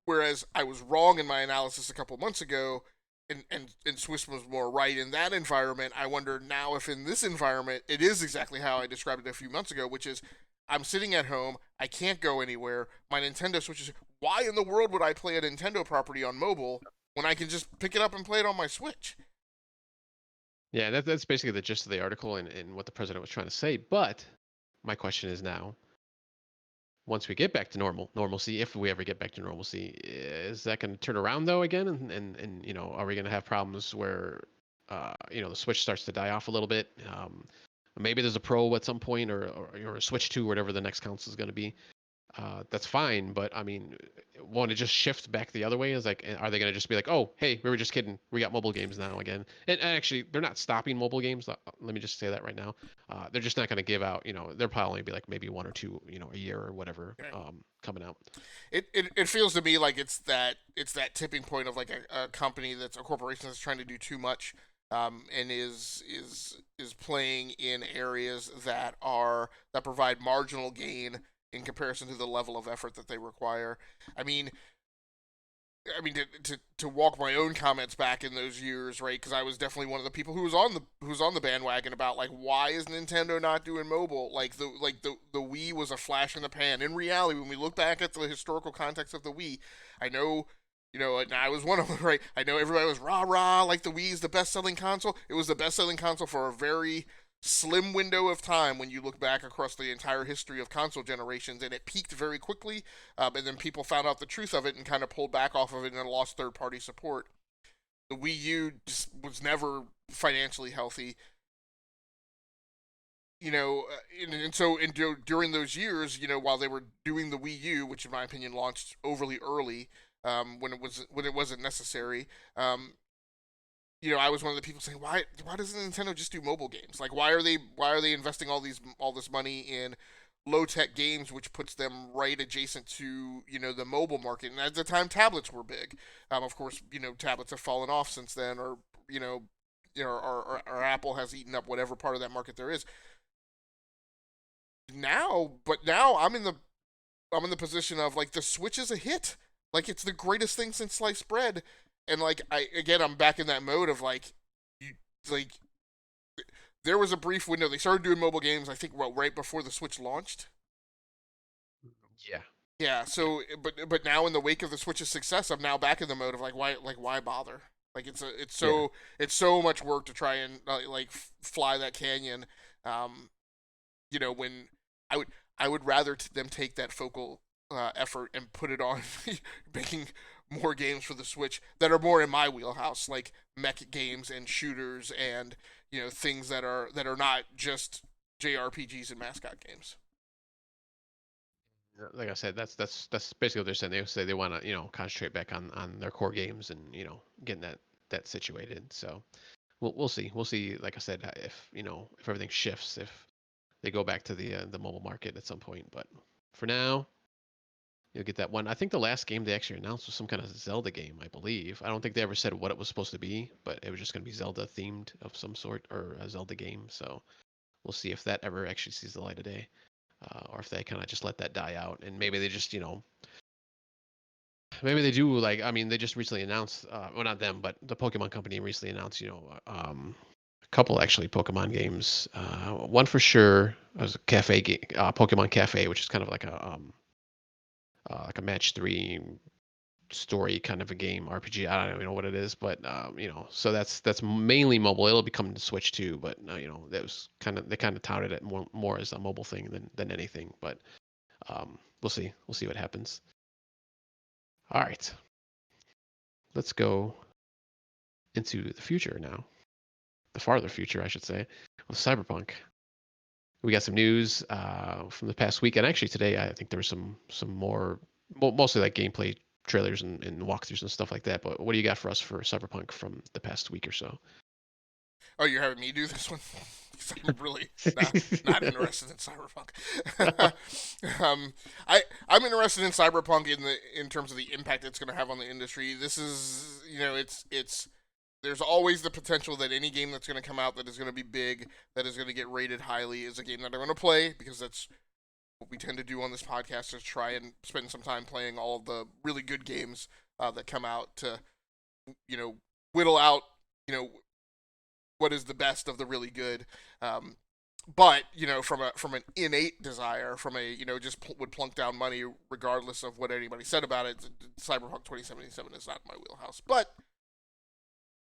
whereas I was wrong in my analysis a couple months ago, and Swiss was more right in that environment, I wonder now if in this environment it is exactly how I described it a few months ago, which is I'm sitting at home, I can't go anywhere, my Nintendo Switch is. Why in the world would I play a Nintendo property on mobile when I can just pick it up and play it on my Switch? Yeah, that's basically the gist of the article and what the president was trying to say. But my question is now, once we get back to normalcy, if we ever get back to normalcy, is that going to turn around though again? And are we going to have problems where the Switch starts to die off a little bit? Maybe there's a Pro at some point, or a Switch 2, whatever the next console is going to be. that's fine. But I mean, want to just shift back the other way is like, are they going to just be like, oh, hey, we were just kidding, we got mobile games now again? And actually, they're not stopping mobile games. Let me just say that right now. They're just not going to give out. They'll probably only be like maybe one or two, a year or whatever, Right. coming out. It feels to me like it's that tipping point of like a company that's a corporation that's trying to do too much, and is playing in areas that provide marginal gain in comparison to the level of effort that they require. I mean, to walk my own comments back in those years, right? Because I was definitely one of the people who was on the bandwagon about like why is Nintendo not doing mobile? Like the Wii was a flash in the pan. In reality, when we look back at the historical context of the Wii, I know. And I was one of them, right? I know everybody was rah rah, like the Wii is the best selling console. It was the best selling console for a very slim window of time when you look back across the entire history of console generations, and it peaked very quickly, and then people found out the truth of it and kind of pulled back off of it and lost third party support. The Wii U just was never financially healthy, and so during those years, while they were doing the Wii U, which in my opinion launched overly early, when it wasn't necessary. I was one of the people saying, why doesn't Nintendo just do mobile games? Like why are they investing all this money in low tech games, which puts them right adjacent to the mobile market? And at the time, tablets were big. Of course, tablets have fallen off since then, or or Apple has eaten up whatever part of that market there is now. But now I'm in the position of like the Switch is a hit. Like it's the greatest thing since sliced bread. And like I'm back in that mode of like you like there was a brief window they started doing mobile games. I think right before the Switch launched. Yeah, Yeah. yeah, So but now in the wake of the Switch's success, I'm now back in the mode of like why bother? Like yeah. it's so much work to try and like fly that canyon. Um, when I would I would rather them take that focal effort and put it on making more games for the Switch that are more in my wheelhouse, like mech games and shooters and things that are not just JRPGs and mascot games. Like I said, that's basically what they're saying. They say they want to concentrate back on their core games and getting that situated. So we'll see. We'll see. Like I said, if everything shifts, if they go back to the mobile market at some point. But for now, you'll get that one. I think the last game they actually announced was some kind of Zelda game, I believe. I don't think they ever said what it was supposed to be, but it was just going to be Zelda themed of some sort or a Zelda game. So we'll see if that ever actually sees the light of day, or if they kind of just let that die out and maybe they just maybe they do like I mean they just recently announced well not them but the Pokemon company recently announced a couple actually Pokemon games. One for sure was a cafe game, Pokemon Cafe, which is kind of like a match three story kind of a game RPG. I don't even know what it is, but so that's mainly mobile. It'll be coming to Switch too, but that was they kind of touted it more as a mobile thing than anything. But we'll see what happens. All right, let's go into the future now, the farther future, I should say, with Cyberpunk. We got some news from the past week, and actually today I think there was some more, mostly like gameplay trailers and walkthroughs and stuff like that. But what do you got for us for Cyberpunk from the past week or so? Oh, you're having me do this one? 'Cause I'm really not interested in Cyberpunk. I'm interested in Cyberpunk in terms of the impact it's going to have on the industry. This is it's there's always the potential that any game that's going to come out that is going to be big, that is going to get rated highly, is a game that I'm going to play because that's what we tend to do on this podcast is try and spend some time playing all of the really good games that come out to you know whittle out you know what is the best of the really good. But from an innate desire, from a just would plunk down money regardless of what anybody said about it. Cyberpunk 2077 is not my wheelhouse, but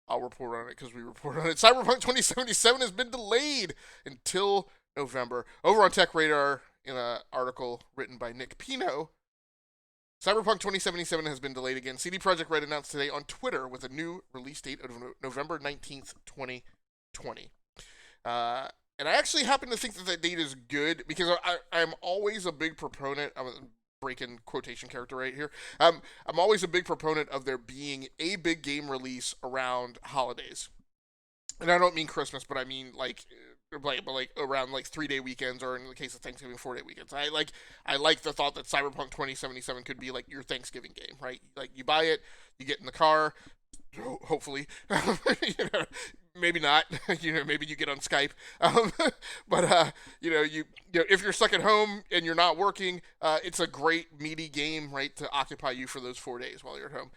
I'll report on it because we report on it. Cyberpunk 2077 has been delayed until November. Over on Tech Radar, in an article written by Nick Pino, Cyberpunk 2077 has been delayed again. CD Projekt Red announced today on Twitter with a new release date of November 19th, 2020. And I actually happen to think that date is good because I'm always a big proponent. break-in quotation character right here. I'm always a big proponent of there being a big game release around holidays, and I don't mean Christmas, but I mean like around like 3 day weekends, or in the case of Thanksgiving, 4 day weekends. I like the thought that Cyberpunk 2077 could be like your Thanksgiving game, right? Like you buy it, you get in the car, hopefully, you know, maybe not. Maybe you get on Skype, um, but if you're stuck at home and you're not working, it's a great meaty game, right, to occupy you for those 4 days while you're at home.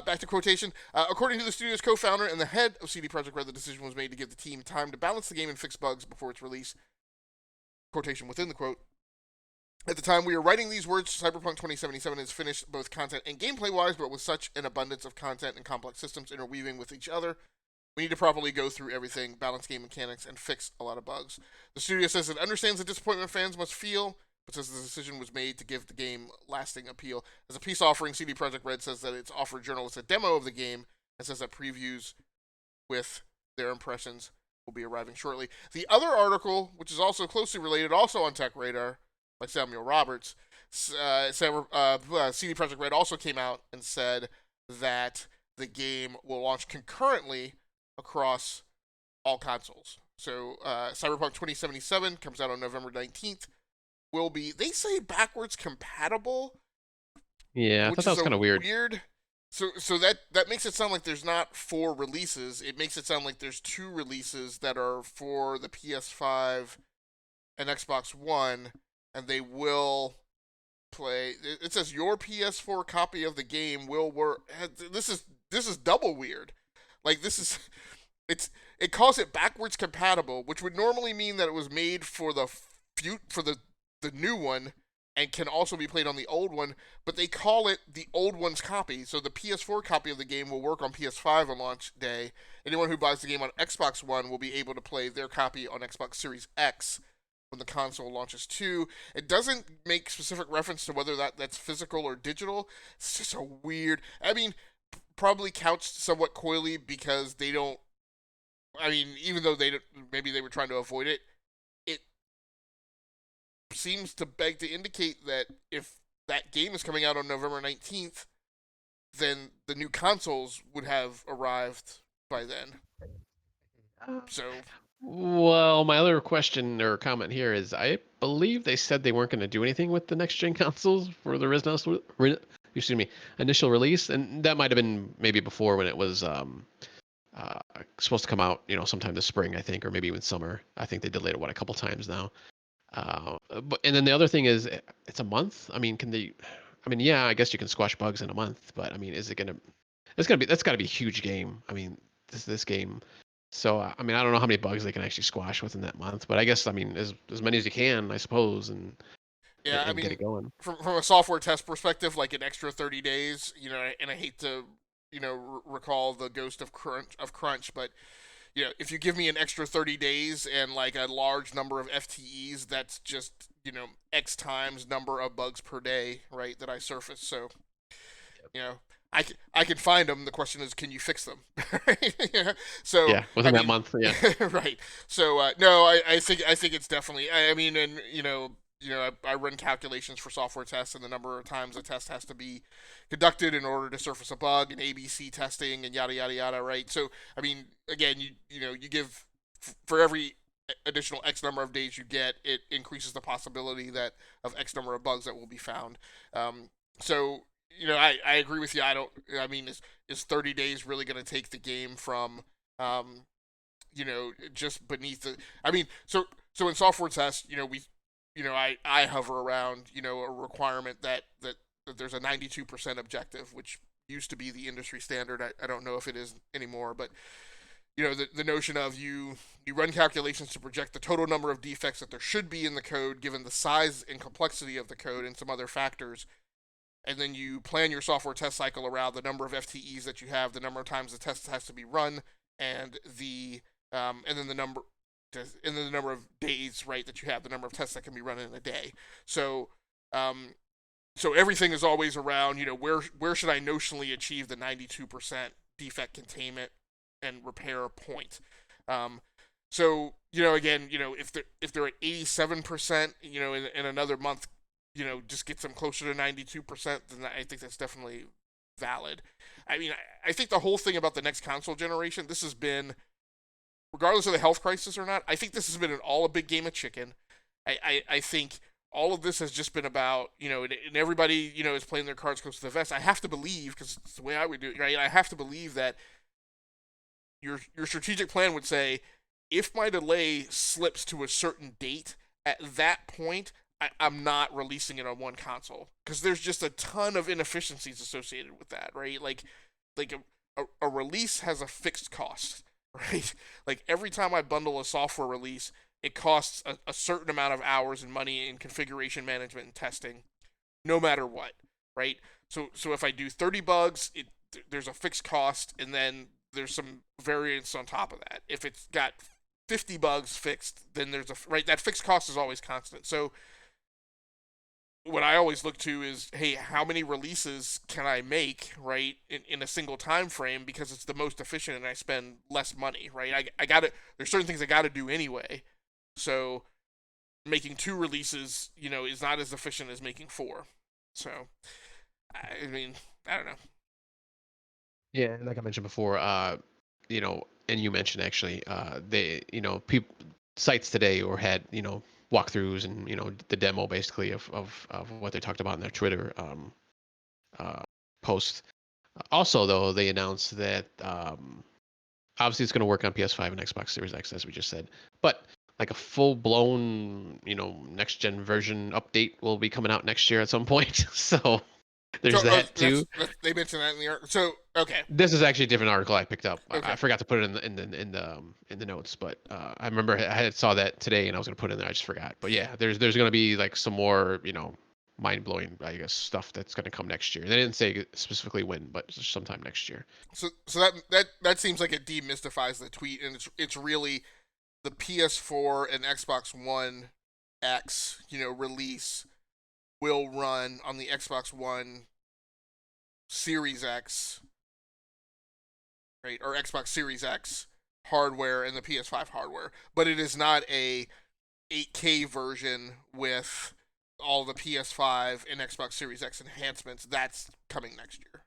Back to quotation. According to the studio's co-founder and the head of CD Projekt Red, the decision was made to give the team time to balance the game and fix bugs before its release. Quotation within the quote. At the time we are writing these words, Cyberpunk 2077 is finished both content and gameplay wise, but with such an abundance of content and complex systems interweaving with each other, we need to properly go through everything, balance game mechanics, and fix a lot of bugs. The studio says it understands the disappointment fans must feel, but says the decision was made to give the game lasting appeal. As a peace offering, CD Projekt Red says that it's offered journalists a demo of the game and says that previews with their impressions will be arriving shortly. The other article, which is also closely related, also on Tech Radar, by Samuel Roberts, CD Projekt Red also came out and said that the game will launch concurrently across all consoles. So Cyberpunk 2077 comes out on November 19th. Will be, they say, backwards compatible, Yeah, I thought which that is was a kind of weird. weird. So that makes it sound like there's not 4 releases. It makes it sound like there's 2 releases that are for the PS5 and Xbox One, and they will play. It says your PS4 copy of the game will work. This is double weird. Like this is it calls it backwards compatible, which would normally mean that it was made for the new one and can also be played on the old one, but they call it the old one's copy. So the PS4 copy of the game will work on PS5 on launch day. Anyone who buys the game on Xbox One will be able to play their copy on Xbox Series X when the console launches too. It doesn't make specific reference to whether that's physical or digital. It's just a weird. I mean, probably couched somewhat coyly because they don't. I mean, even though maybe they were trying to avoid it, it seems to beg to indicate that if that game is coming out on November 19th, then the new consoles would have arrived by then. So Well, my other question or comment here is I believe they said they weren't going to do anything with the next gen consoles for the excuse me, initial release, and that might have been maybe before when it was supposed to come out, sometime this spring, I think, or maybe even summer. I think they delayed it a couple times now. But and then the other thing is it's a month. I mean, can they? I mean, yeah, I guess you can squash bugs in a month, but I mean, is it gonna? That's gotta be a huge game. I mean, this game. So I mean, I don't know how many bugs they can actually squash within that month, but I guess I mean as many as you can, I suppose, and yeah, I get it mean, going. from a software test perspective, like an extra 30 days, and I hate to, recall the ghost of crunch, but if you give me an extra 30 days and like a large number of FTEs, that's just, X times number of bugs per day, right, that I surface. So, you know, I can find them. The question is, can you fix them? Yeah. So, Yeah, I within that mean, month. Yeah. right. So, no, I think it's definitely, I mean, and, I run calculations for software tests and the number of times a test has to be conducted in order to surface a bug and ABC testing and yada yada yada, right? So I mean, again, you give for every additional X number of days you get, it increases the possibility that of X number of bugs that will be found. So I agree with you. I mean, is 30 days really going to take the game from just beneath the? I mean, so in software tests, I hover around, a requirement that there's a 92% objective, which used to be the industry standard. I don't know if it is anymore, but the notion of you run calculations to project the total number of defects that there should be in the code, given the size and complexity of the code and some other factors, and then you plan your software test cycle around the number of FTEs that you have, the number of times the test has to be run, and and then the number of days, right, that you have, the number of tests that can be run in a day. So, so everything is always around, where should I notionally achieve the 92% defect containment and repair point? So again, if they're at 87%, in another month, just gets them closer to 92%, then I think that's definitely valid. I mean, I think the whole thing about the next console generation, this has been, regardless of the health crisis or not, I think this has been all a big game of chicken. I think all of this has just been about, and everybody, is playing their cards close to the vest. I have to believe, because it's the way I would do it, right? I have to believe that your strategic plan would say, if my delay slips to a certain date, at that point, I'm not releasing it on one console because there's just a ton of inefficiencies associated with that, right? Like a release has a fixed cost, right? Like every time I bundle a software release, it costs a certain amount of hours and money in configuration management and testing, no matter what, right? So if I do 30 bugs, there's a fixed cost, and then there's some variance on top of that. If it's got 50 bugs fixed, then there's right, that fixed cost is always constant. So what I always look to is, hey, how many releases can I make, right, in a single time frame, because it's the most efficient and I spend less money, right? I got to, there's certain things I got to do anyway. So making 2 releases, is not as efficient as making 4. So I mean, I don't know. Yeah, like I mentioned before, and you mentioned actually, they, people sites today or had, walkthroughs and the demo basically of what they talked about in their Twitter uh, post. Also, though, they announced that obviously it's going to work on PS5 and Xbox Series X, as we just said, but like a full blown, next gen version update will be coming out next year at some point. So So there's that too. they mentioned that in the article. So okay, This is actually a different article I picked up. I okay. forgot to put it in the notes, but I remember I had saw that today and I was gonna put it in there. I just forgot. But yeah, there's gonna be like some more mind blowing, I guess, stuff that's gonna come next year. They didn't say specifically when, but sometime next year. So that seems like it demystifies the tweet, and it's really the PS4 and Xbox One X, release will run on the Xbox One Series X, right, or Xbox Series X hardware and the PS5 hardware, but it is not a 8K version with all the PS5 and Xbox Series X enhancements. That's coming next year.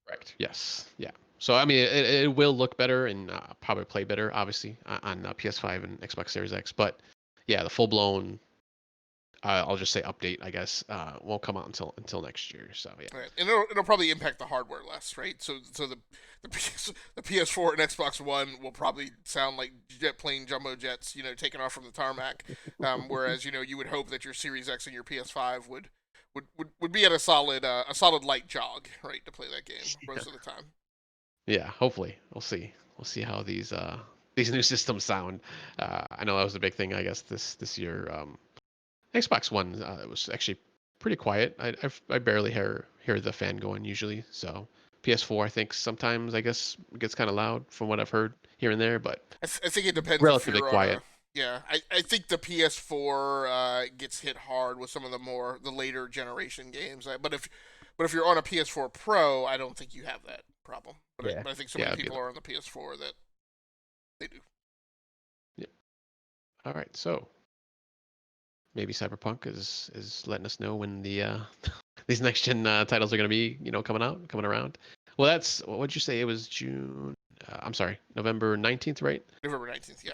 Correct. Yes. Yeah. So I mean, it will look better and probably play better, obviously, on PS5 and Xbox Series X. But yeah, the full blown, I'll just say update, I guess, won't come out until next year. So yeah. Right. And it'll probably impact the hardware less, right? So the PS4 and Xbox One will probably sound like jet plane jumbo jets, taking off from the tarmac. Whereas you would hope that your Series X and your PS5 would be at a solid light jog, right, to play that game most of the time. Yeah, hopefully. We'll see how these new systems sound. I know that was the big thing, I guess, this year. Xbox One, it was actually pretty quiet. I barely hear the fan going usually. So PS4, I think sometimes, I guess, gets kind of loud from what I've heard here and there, but I think it depends if relatively you're on quiet. a. Yeah, I think the PS4 gets hit hard with some of the later generation games. But if you're on a PS4 Pro, I don't think you have that problem. Yeah, But I think so yeah, many it'd be people are on the PS4 that they do. yeah. All right, so maybe Cyberpunk is letting us know when these next gen titles are going to be coming around. Well, that's what would you say? It was June. I'm sorry, November 19th, right? November 19th, yeah.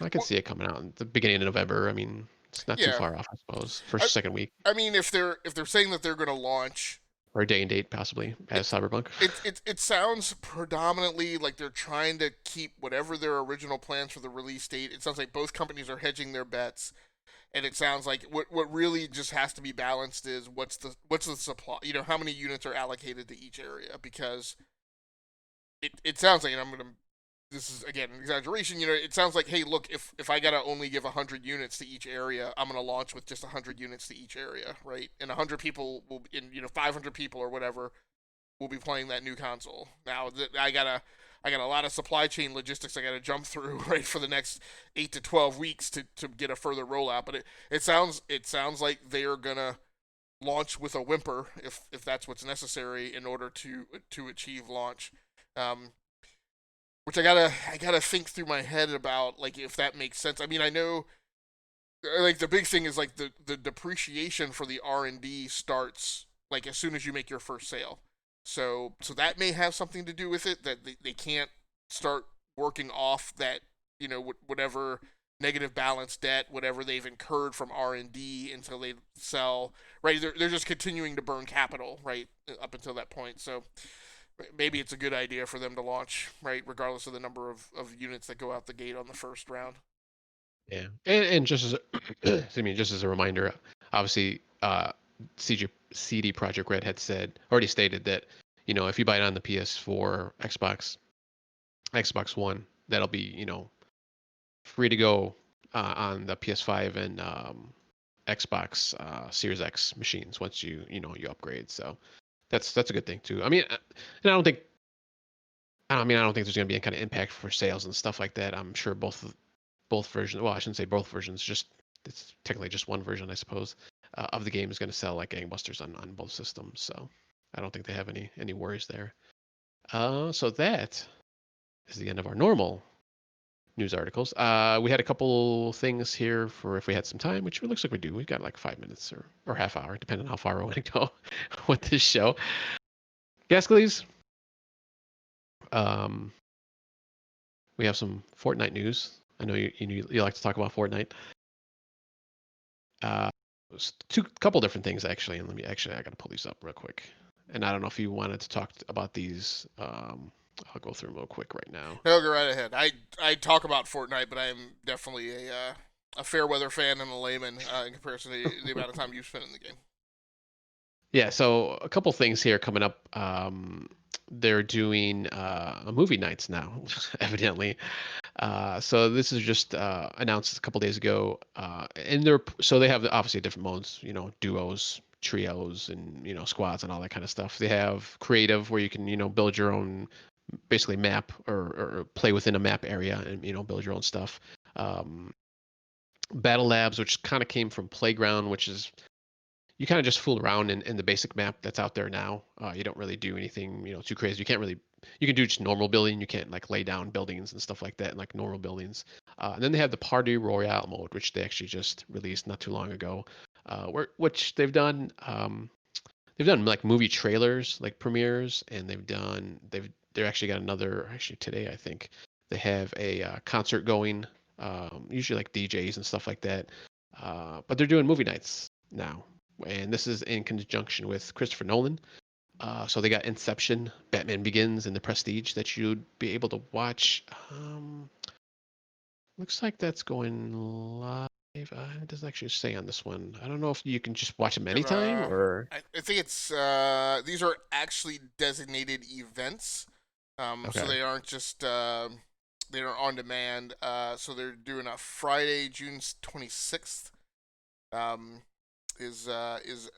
I could Well, see it coming out in the beginning of November. I mean, it's not too yeah. far off, I suppose. I, First, second week, I mean, if they're saying that they're going to launch, or a day and date, possibly, as it Cyberpunk. it sounds predominantly like they're trying to keep whatever their original plans for the release date. It sounds like both companies are hedging their bets, and it sounds like what really just has to be balanced is what's the supply. How many units are allocated to each area, because it sounds like, and this is again an exaggeration. It sounds like, hey, look, if I gotta only give 100 units to each area, I'm gonna launch with just 100 units to each area, right? And 100 people will, in 500 people or whatever, will be playing that new console. Now I got a lot of supply chain logistics I got to jump through, right, for the next 8 to 12 weeks to get a further rollout. But it sounds like they are gonna launch with a whimper, if that's what's necessary in order to achieve launch. Um, which I gotta think through my head about, like, if that makes sense. I mean, I know like the big thing is like the depreciation for the R&D starts like as soon as you make your first sale. So that may have something to do with it, that they can't start working off that, whatever negative balance debt, whatever they've incurred from R&D until they sell, right? They're just continuing to burn capital, right, up until that point. So maybe it's a good idea for them to launch, right, regardless of the number of units that go out the gate on the first round. Yeah, and just as excuse me, just as a reminder, obviously, CD Project Red had already stated that, if you buy it on the PS4, Xbox One, that'll be, free to go on the PS5 and Xbox Series X machines once you upgrade. So that's a good thing too. I mean, and I don't think there's going to be any kind of impact for sales and stuff like that. I'm sure both versions. Well, I shouldn't say both versions. Just it's technically just one version, I suppose, of the game is going to sell like gangbusters on both systems. So I don't think they have any worries there. So that is the end of our normal news articles. We had a couple things here for if we had some time, which it looks like we do. We've got like 5 minutes or half hour, depending on how far we want to go with this show. Gascalese, um, we have some Fortnite news. I know you like to talk about Fortnite. Uh, two couple different things actually, and I got to pull these up real quick. And I don't know if you wanted to talk about these. I'll go through them real quick right now. No, go right ahead. I talk about Fortnite, but I am definitely a fair weather fan and a layman in comparison to the amount of time you've spent in the game. Yeah, so a couple things here coming up. They're doing movie nights now, evidently. So this is just announced a couple days ago, and they have obviously different modes, duos, trios, and squads and all that kind of stuff. They have creative where you can build your own basically map or play within a map area and build your own stuff. Um, Battle labs, which kind of came from Playground, which is you kind of just fool around in the basic map that's out there now. You don't really do anything, too crazy. You can do just normal building. You can't like lay down buildings and stuff like that in like normal buildings. And then they have the Party Royale mode, which they actually just released not too long ago, which they've done like movie trailers, like premieres, and they're actually got another actually today I think they have a concert going, usually like DJs and stuff like that. But they're doing movie nights now, and this is in conjunction with Christopher Nolan. So they got Inception, Batman Begins, and The Prestige that you'd be able to watch. Looks like that's going live. It doesn't actually say on this one. I don't know if you can just watch them anytime or. I think it's these are actually designated events, so Okay. they aren't just they are on demand. So they're doing a Friday, June 26th. Um, is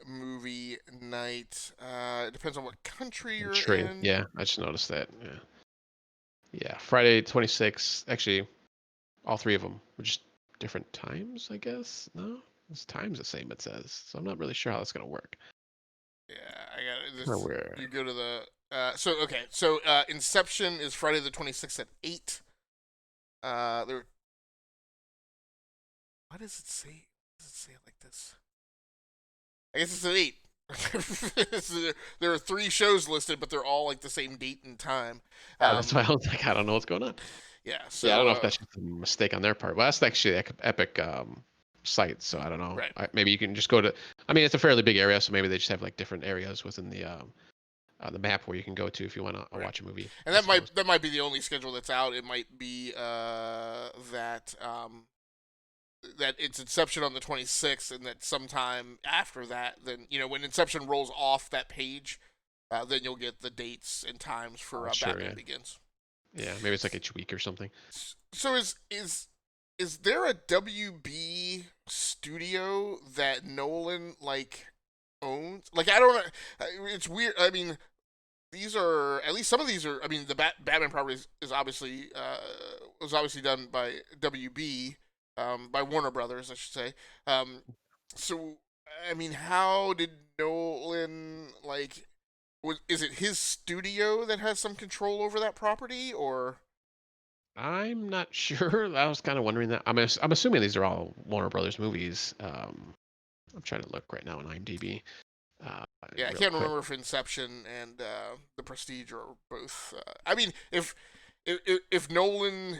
movie night. It depends on what country you're Trade. in. Yeah, I just noticed that. Yeah. Yeah. Friday 26th. Actually, all three of them were just different times, I guess. No, this time's the same, it says. So I'm not really sure how that's going to work. Yeah, I got Kind of this. weird. You go to the so Inception is Friday the 26th at 8. There. Why does it say? Does it say it like this? I guess it's at 8. There are 3 shows listed, but they're all like the same date and time. Yeah, that's why Um, I was like, I don't know what's going on. yeah. Yeah, I So don't know if that's just a mistake on their part. Well, that's actually Epic site, so I don't know. right. Maybe you can just go to. I mean, it's a fairly big area, so maybe they just have like different areas within the map where you can go to if you want to Right. watch a movie. And I suppose. that might be the only schedule that's out. It might be that it's Inception on the 26th, and that sometime after that, then when Inception rolls off that page, then you'll get the dates and times for Sure, Batman yeah, Begins. yeah. Maybe it's like each week or something. So is there a WB studio that Nolan like owns? Like I don't know. It's weird. I mean, these are at least some of these are. I mean, the Batman property is obviously was obviously done by WB, by Warner Brothers, I should say. Um, so I mean, how did Nolan like? Is it his studio that has some control over that property, or? I'm not sure. I was kind of wondering that. I'm assuming these are all Warner Brothers movies. I'm trying to look right now on IMDb, uh, Yeah, I real can't quick. remember if Inception and The Prestige are both. I mean, if Nolan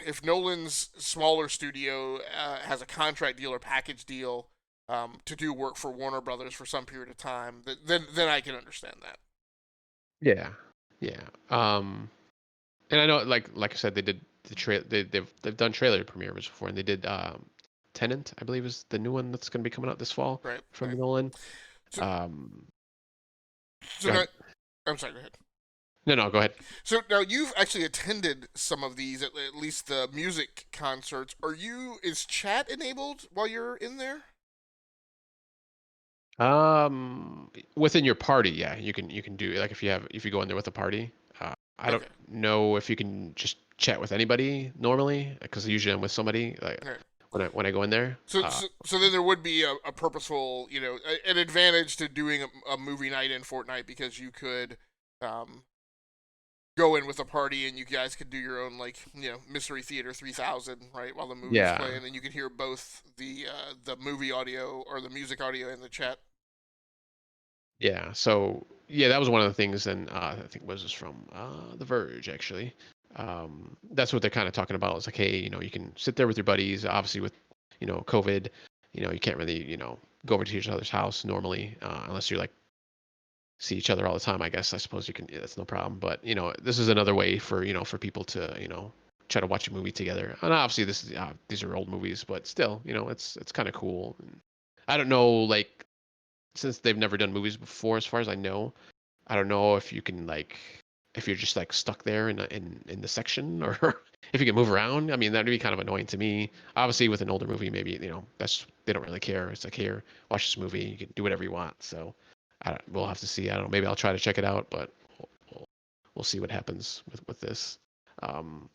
if Nolan's smaller studio has a contract deal or package deal to do work for Warner Brothers for some period of time, then I can understand that. Yeah, yeah. And I know, like I said, they did they've done trailer premieres before, and they did Tenant, I believe, is the new one that's going to be coming out this fall Right, from right. Nolan. So Um, so Go now ahead. I'm sorry. Go ahead. No, no, go ahead. So now you've actually attended some of these, at least the music concerts. Is chat enabled while you're in there? Within your party, yeah, you can do like if you go in there with a party. I don't Okay. know if you can just chat with anybody normally because usually I'm with somebody like All right. when I go in there. So then there would be a purposeful, an advantage to doing a movie night in Fortnite because you could um, go in with a party and you guys could do your own like Mystery Theater 3000 right while the movie's Yeah, playing and you could hear both the movie audio or the music audio in the chat. yeah. So yeah, that was one of the things, and I think was this from The Verge actually. That's what they're kind of talking about. It's like, hey, you can sit there with your buddies. Obviously, with COVID, you can't really go over to each other's house normally unless you're like see each other all the time. I suppose you can. Yeah, that's no problem. But this is another way for for people to try to watch a movie together. And obviously, these are old movies, but still, it's kind of cool. And I don't know, like since they've never done movies before, as far as I know, I don't know if you can like if you're just like stuck there in the section or if you can move around. I mean, that'd be kind of annoying to me. Obviously, with an older movie, maybe that's they don't really care. It's like here, watch this movie. You can do whatever you want. So we'll have to see. I don't know. Maybe I'll try to check it out, but we'll, we'll see what happens with this. Um,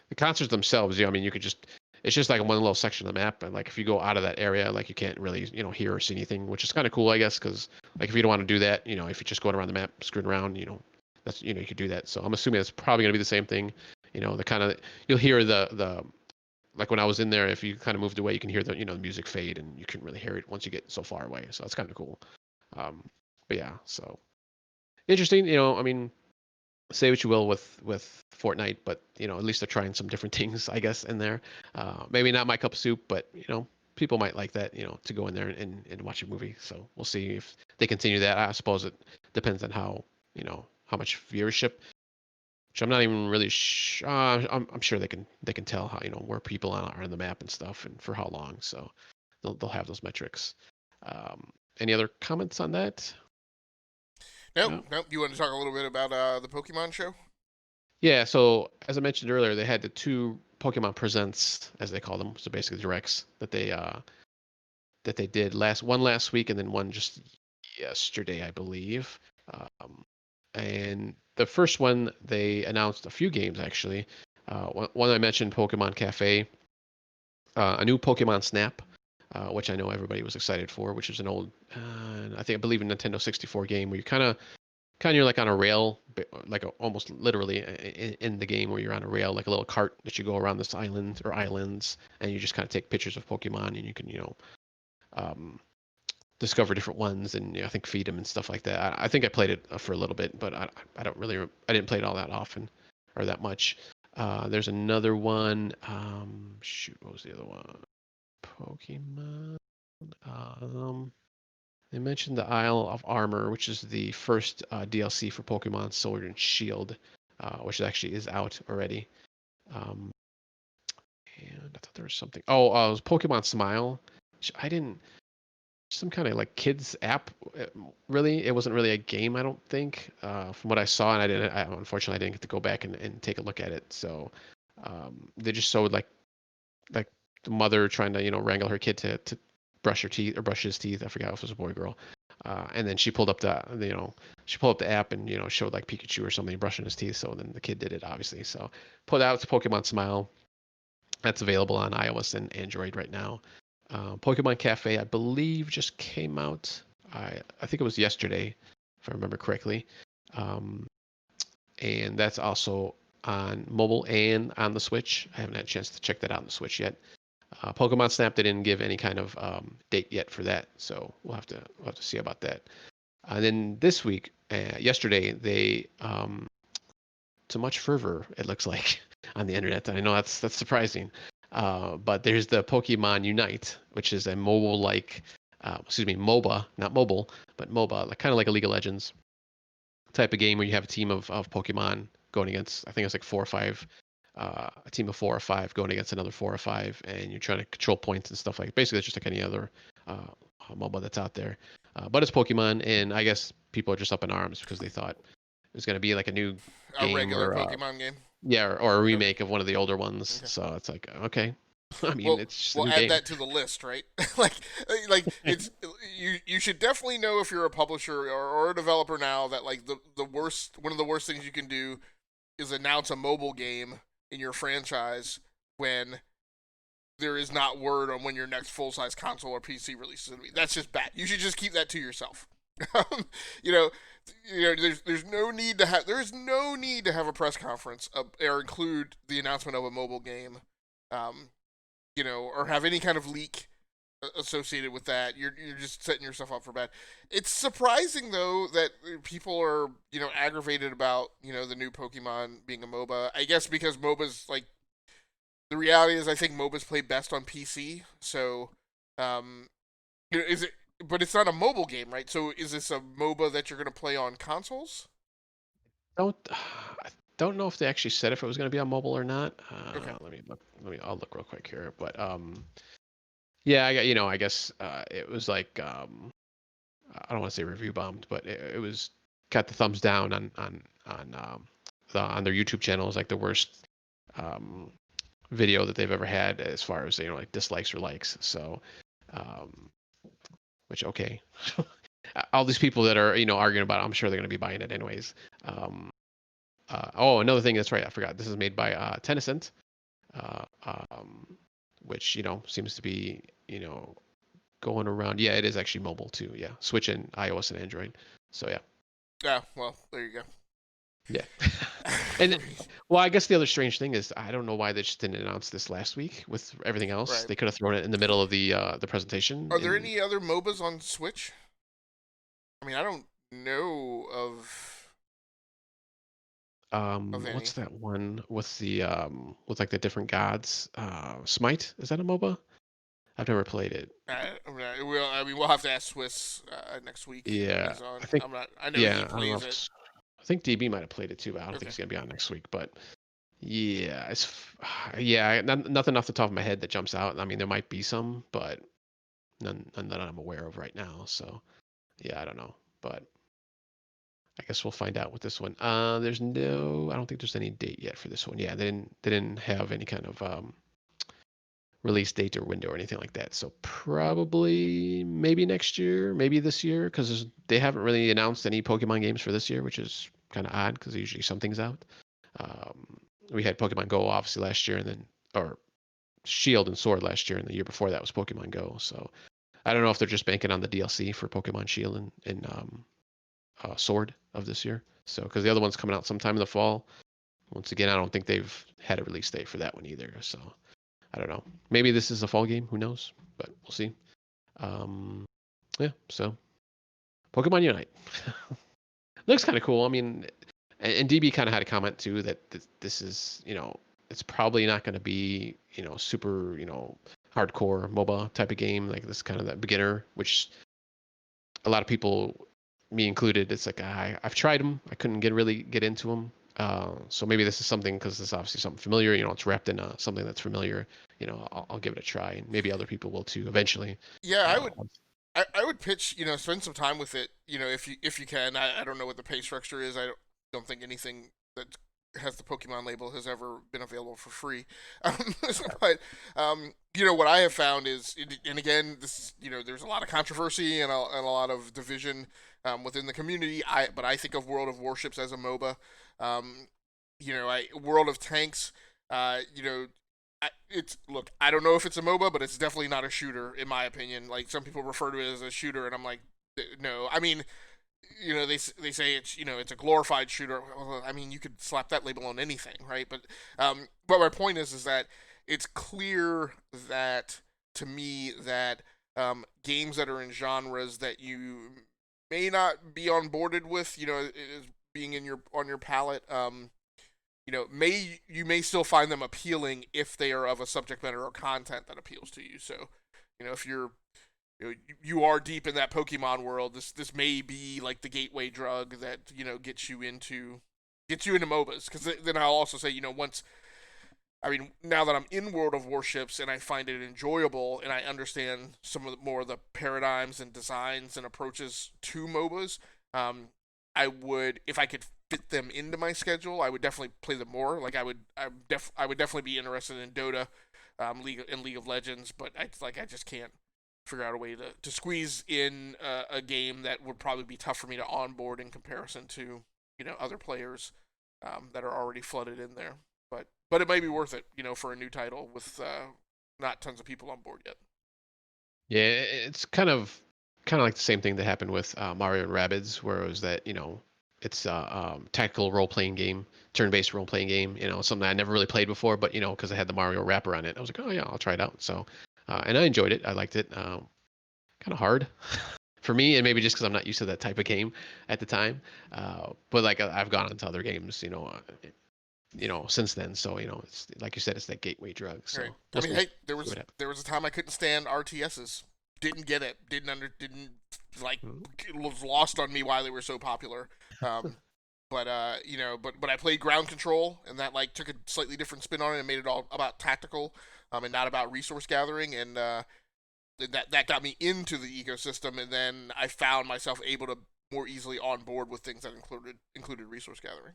the concerts themselves, I mean, you could just it's just like one little section of the map, and like if you go out of that area, like you can't really hear or see anything, which is kind of cool, I guess, because like if you don't want to do that, if you're just going around the map, screwing around, that's you could do that. So I'm assuming it's probably going to be the same thing. The kind of you'll hear the like when I was in there, if you kind of moved away, you can hear the music fade, and you can really hear it once you get so far away. So that's kind of cool. Um, but yeah, so interesting. I mean, say what you will with Fortnite, but at least they're trying some different things, I guess, in there. Maybe not my cup of soup, but people might like that, to go in there and watch a movie. So we'll see if they continue that. I suppose it depends on how much viewership. Which I'm not even really. I'm sure they can tell how where people are on the map and stuff, and for how long. So they'll have those metrics. Um, any other comments on that? No, No. no. You want to talk a little bit about the Pokemon show? Yeah, so as I mentioned earlier, they had the two Pokemon Presents, as they call them, so basically directs that they did last week and then one just yesterday, I believe. Um, and the first one they announced a few games actually. One I mentioned, Pokemon Cafe, a new Pokemon Snap, which I know everybody was excited for, which is an old, I believe a Nintendo 64 game where you kind of you're like on a rail, like almost literally in the game where you're on a rail, like a little cart that you go around this island or islands, and you just kind of take pictures of Pokemon, and you can um, discover different ones, and I think feed them and stuff like that. I think I played it for a little bit, but I don't really I didn't play it all that often or that much. There's another one. Shoot, what was the other one? Pokemon. Um, They mentioned the Isle of Armor, which is the first DLC for Pokemon Sword and Shield, which actually is out already. Um, and I thought there was something. Oh, it was Pokemon Smile. Which I didn't. Some kind of like kids app. Really, it wasn't really a game. I don't think. From what I saw, and unfortunately I didn't get to go back and take a look at it. So they just showed like the mother trying to wrangle her kid to brush her teeth or brush his teeth. I forgot if it was a boy or girl. And then she pulled up the app and showed like Pikachu or something brushing his teeth. So then the kid did it obviously. So put out to Pokemon Smile. That's available on iOS and Android right now. Pokemon Cafe, I believe, just came out. I think it was yesterday, if I remember correctly. Um, and that's also on mobile and on the Switch. I haven't had a chance to check that out on the Switch yet. Pokemon Snap, they didn't give any kind of date yet for that, so we'll have to see about that. And then this week, yesterday, they to much fervor, it looks like, on the internet. I know that's surprising. But there's the Pokemon Unite, which is a mobile-like, excuse me, MOBA, not mobile, but MOBA, like kind of like a League of Legends type of game where you have a team of Pokemon going against, I think it's like four or five, a team of four or five going against another four or five, and you're trying to control points and stuff like. Basically, it's just like any other uh, MOBA that's out there, but it's Pokemon, and I guess people are just up in arms because they thought it was going to be like a new A game regular or Pokemon game. yeah, or a Okay. remake of one of the older ones. Okay. So it's like, okay, I mean, Well, it's just a we'll new add game. that to the list, right? like, it's you should definitely know if you're a publisher or a developer now that like the worst one of the worst things you can do is announce a mobile game in your franchise when there is not word on when your next full size console or PC release is going to be. That's just bad. You should just keep that to yourself. Um, you know, there's no need to have a press conference or include the announcement of a mobile game, um, or have any kind of leak associated with that. You're just setting yourself up for bad. It's surprising though that people are aggravated about the new Pokemon being a MOBA. I guess because MOBAs like the reality is I think MOBAs play best on PC. So, um, is it? But it's not a mobile game, right? So is this a MOBA that you're going to play on consoles? Don't I don't know if they actually said if it was going to be on mobile or not. Okay. Let me look. I'll look real quick here. But yeah, I guess it was like I don't want to say review bombed, but it was got the thumbs down on their YouTube channel. Is like the worst um, video that they've ever had as far as like dislikes or likes. So, um, which okay, all these people that are arguing about it, I'm sure they're going to be buying it anyways. Um, oh, another thing that's right, I forgot. This is made by Tencent, uh, um, which seems to be going around. Yeah, it is actually mobile too. Yeah, Switch and iOS and Android. So yeah, Yeah. Well, there you yeah. go. And well, I guess the other strange thing is I don't know why they just didn't announce this last week with everything else. right. They could have thrown it in the middle of the presentation. Are there In any other MOBAs on Switch? I mean, I don't know of what's any. that one with like the different gods? Smite, is that a MOBA? I've never played it. We'll have to ask Swiss next week when Yeah, he's on. I think. I'm not. I know he Yeah, I don't know plays if it. I think DB might have played it too, but I don't think Okay. he's gonna be on next week. But yeah, yeah, nothing off the top of my head that jumps out. I mean, there might be some, but none that I'm aware of right now. So yeah, I don't know, but I guess we'll find out with this one. I don't think there's any date yet for this one. Yeah, they didn't have any kind of release date or window or anything like that. So probably maybe next year, maybe this year, because they haven't really announced any Pokemon games for this year, which is kind of odd because usually something's out. Um, we had Pokemon Go obviously last year, and then or Shield and Sword last year, and the year before that was Pokemon Go. So I don't know if they're just banking on the DLC for Pokemon Shield and Sword of this year. So because the other one's coming out sometime in the fall. Once again, I don't think they've had a release date for that one either. So I don't know. Maybe this is a fall game. Who knows? But we'll see. Um, yeah. So Pokemon Unite looks kind of cool. I mean, and DB kind of had a comment too that this is it's probably not going to be super hardcore MOBA type of game like this kind of that beginner, which a lot of people, me included, it's like I've tried them. I couldn't really get into them. So maybe this is something because it's obviously something familiar. It's wrapped in something that's familiar. I'll give it a try, and maybe other people will too eventually. Yeah, I would. Once- I would pitch. Spend some time with it. If you can. I don't know what the pay structure is. I don't think anything that has the Pokemon label has ever been available for free. Um, but what I have found is, and again, this there's a lot of controversy and a lot of division within the community. But I think of World of Warships as a MOBA. Um, World of Tanks. It's look. I don't know if it's a MOBA, but it's definitely not a shooter in my opinion. Like some people refer to it as a shooter, and I'm like, no. I mean, they say it's a glorified shooter. Well, I mean, you could slap that label on anything, right? But my point is that it's clear that to me that games that are in genres that you may not be onboarded with, is being in your on your palette, you may still find them appealing if they are of a subject matter or content that appeals to you. So, if you are deep in that Pokemon world, this may be like the gateway drug that gets you into MOBAs. Because then I'll also say, once I mean, now that I'm in World of Warships and I find it enjoyable and I understand some of more of the paradigms and designs and approaches to MOBAs, I would, if I could fit them into my schedule, I would definitely play them more. Like I would definitely be interested in Dota, League of Legends, but I just can't figure out a way to squeeze in a game that would probably be tough for me to onboard in comparison to other players that are already flooded in there. But it might be worth it, for a new title with not tons of people on board yet. Yeah, it's kind of like the same thing that happened with Mario and Rabbids, where it was that it's a tactical role playing game, turn based role playing game. Something I never really played before, but because I had the Mario wrapper on it, I was like, oh yeah, I'll try it out. So, and I enjoyed it. I liked it. Kind of hard for me, and maybe just because I'm not used to that type of game at the time. But like I've gone into other games, since then. So it's like you said, it's that gateway drug. Right. So I we'll mean, see. hey, there See was what happens. there was a time I couldn't stand RTSs. Didn't get it. Didn't like Mhm. it was lost on me why they were so popular. Um, but I played ground control, and that like took a slightly different spin on it and made it all about tactical, and not about resource gathering, and that got me into the ecosystem, and then I found myself able to more easily on board with things that included resource gathering.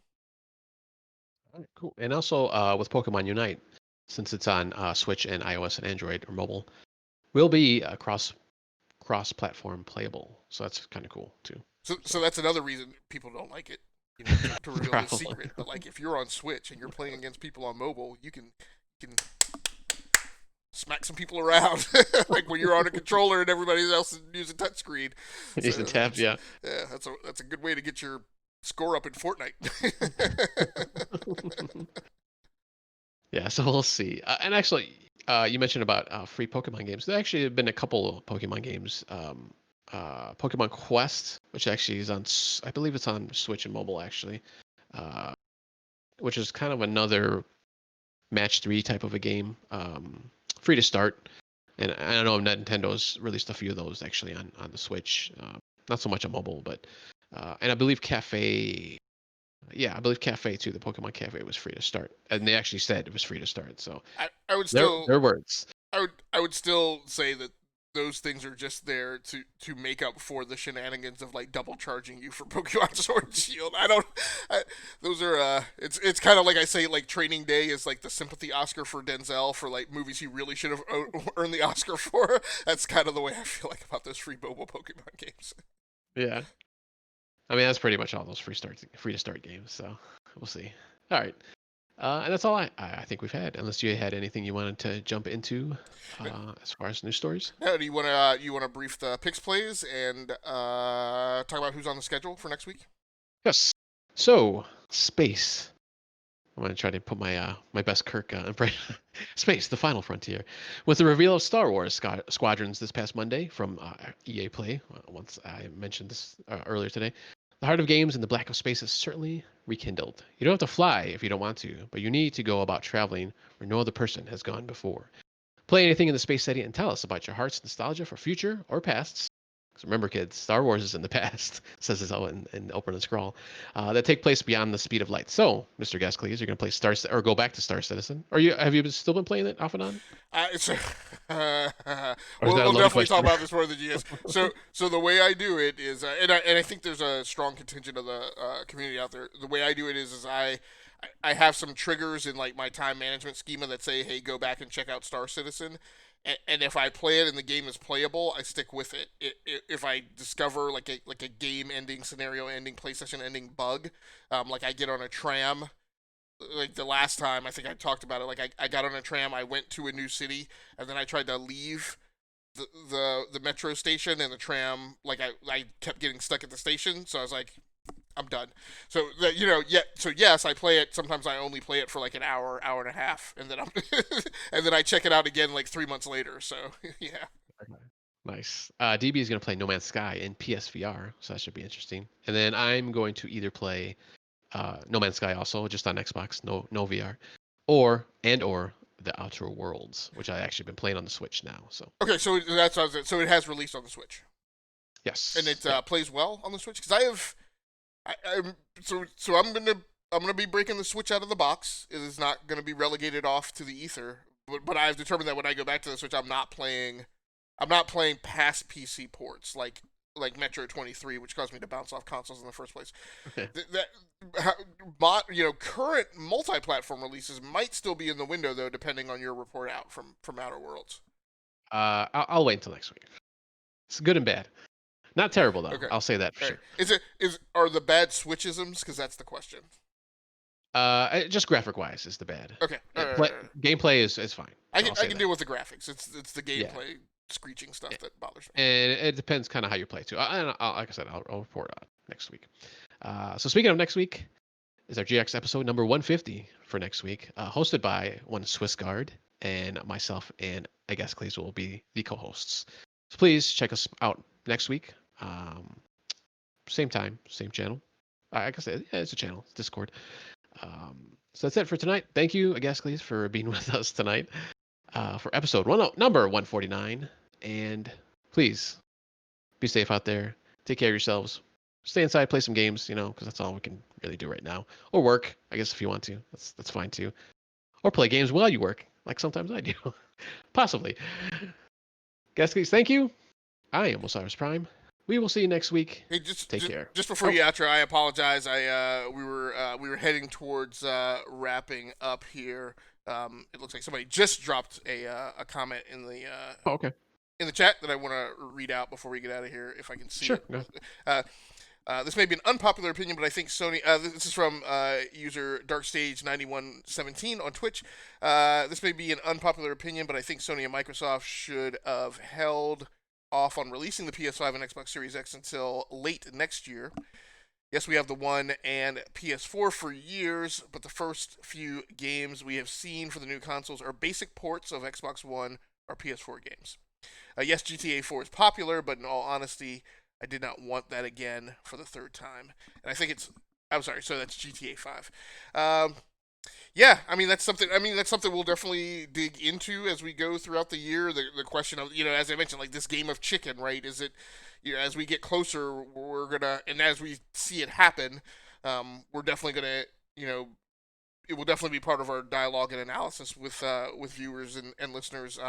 All right, cool. And also with Pokemon Unite, since it's on Switch and iOS and Android or mobile, will be cross platform playable. So that's kind of cool too. So So that's another reason people don't like it, to reveal this probably. secret. But like, if you're on Switch and you're playing against people on mobile, you can smack some people around, like when you're on a controller and everybody else is using touchscreen. So Using tab, yeah. yeah, that's a good way to get your score up in Fortnite. Yeah, so we'll see. And actually, you mentioned about free Pokemon games. There actually have been a couple of Pokemon games. Pokemon Quest, which actually is I believe it's on Switch and mobile actually, uh, which is kind of another match three type of a game. Free to start. And I know Nintendo's released a few of those actually on the Switch. Not so much on mobile, but and I believe Cafe. Yeah, I believe Cafe too. The Pokemon Cafe was free to start, and they actually said it was free to start. So I would their still their words. I would still say that those things are just there to make up for the shenanigans of like double charging you for Pokemon Sword and Shield. I don't. Those are it's kind of like I say like Training Day is like the sympathy Oscar for Denzel for like movies he really should have earned the Oscar for. That's kind of the way I feel like about those free mobile Pokemon games. Yeah, I mean that's pretty much all those free to start games. So we'll see. All right, and that's all I think we've had. Unless you had anything you wanted to jump into as far as news stories. Now, do you want to brief the picks plays and talk about who's on the schedule for next week? Yes. So space. I'm gonna try to put my best Kirk impression. Space, the final frontier, with the reveal of Star Wars Squadrons this past Monday from EA Play. Once I mentioned this earlier today, the heart of games and the black of space is certainly rekindled. You don't have to fly if you don't want to, but you need to go about traveling where no other person has gone before. Play anything in the space setting and tell us about your heart's nostalgia for future or pasts. 'Cause remember, kids, Star Wars is in the past, says it all in Open and Scroll, that take place beyond the speed of light. So, Mr. Gasclees, you're going to play or go back to Star Citizen. Have you still been playing it off and on? It's Or is that a we'll loaded definitely talk question? about this more than GS. So the way I do it is, and I think there's a strong contingent of the community out there. The way I do it is I have some triggers in like my time management schema that say, hey, go back and check out Star Citizen. And if I play it and the game is playable, I stick with it. If I discover like a game ending, scenario ending, play session ending bug, like I get on a tram like the last time I think I talked about it. Like I got on a tram, I went to a new city, and then I tried to leave. the metro station and the tram. Like I kept getting stuck at the station, so I was like, I'm done. So that so yes, I play it. Sometimes I only play it for like an hour, hour and a half, and then I'm and then I check it out again like 3 months later. So yeah. Okay. Nice. DB is going to play No Man's Sky in PSVR, so that should be interesting. And then I'm going to either play No Man's Sky also just on Xbox, no VR, or the Outer Worlds, which I actually been playing on the Switch now. So Okay, so that's what I was, so it has released on the Switch, and yes, it yeah. plays well on the Switch because I have I'm so I'm gonna be breaking the Switch out of the box. It is not gonna be relegated off to the ether. But I've determined that when I go back to the Switch, I'm not playing past PC ports like Metro 23, which caused me to bounce off consoles in the first place. Current multi-platform releases might still be in the window though, depending on your report out from Outer Worlds. I'll wait until next week. It's good and bad. Not terrible though. Okay. I'll say that for All right. sure. Are the bad Switchisms? Because that's the question. Just graphic wise is the bad. Okay. Gameplay is fine. So I'll I say can that. deal with the graphics. It's the Yeah, gameplay screeching stuff that bothers me. and it depends kind of how you play too. And like I said, I'll report on next week. So speaking of next week, is our GX episode number 150 for next week, hosted by one Swiss Guard and myself, and I guess Cleese will be the co-hosts. So please check us out next week. Same time, same channel. I guess it's a channel, it's Discord. So that's it for tonight. Thank you, Cleese, for being with us tonight for episode number 149. And please be safe out there. Take care of yourselves. Stay inside, play some games, because that's all we can really do right now. Or work, I guess, if you want to. That's fine too. Or play games while you work, like sometimes I do. Possibly. Please, thank you. I am Osiris Prime. We will see you next week. Hey, Take care. just before you outro, I apologize. We were heading towards wrapping up here. It looks like somebody just dropped a comment Okay. in the chat that I want to read out before we get out of here, if I can see Sure. it. Go. This may be an unpopular opinion, but I think Sony. This is from user DarkStage9117 on Twitch. This may be an unpopular opinion, but I think Sony and Microsoft should have held off on releasing the PS5 and Xbox Series X until late next year. Yes, we have the One and PS4 for years, but the first few games we have seen for the new consoles are basic ports of Xbox One or PS4 games. Yes, GTA 4 is popular, but in all honesty, I did not want that again for the third time. And I think I'm sorry, so that's GTA 5. Yeah, that's something we'll definitely dig into as we go throughout the year. The question of, as I mentioned, like this game of chicken, right? Is it, as we get closer, we're gonna, and as we see it happen, we're definitely gonna, it will definitely be part of our dialogue and analysis with viewers and listeners.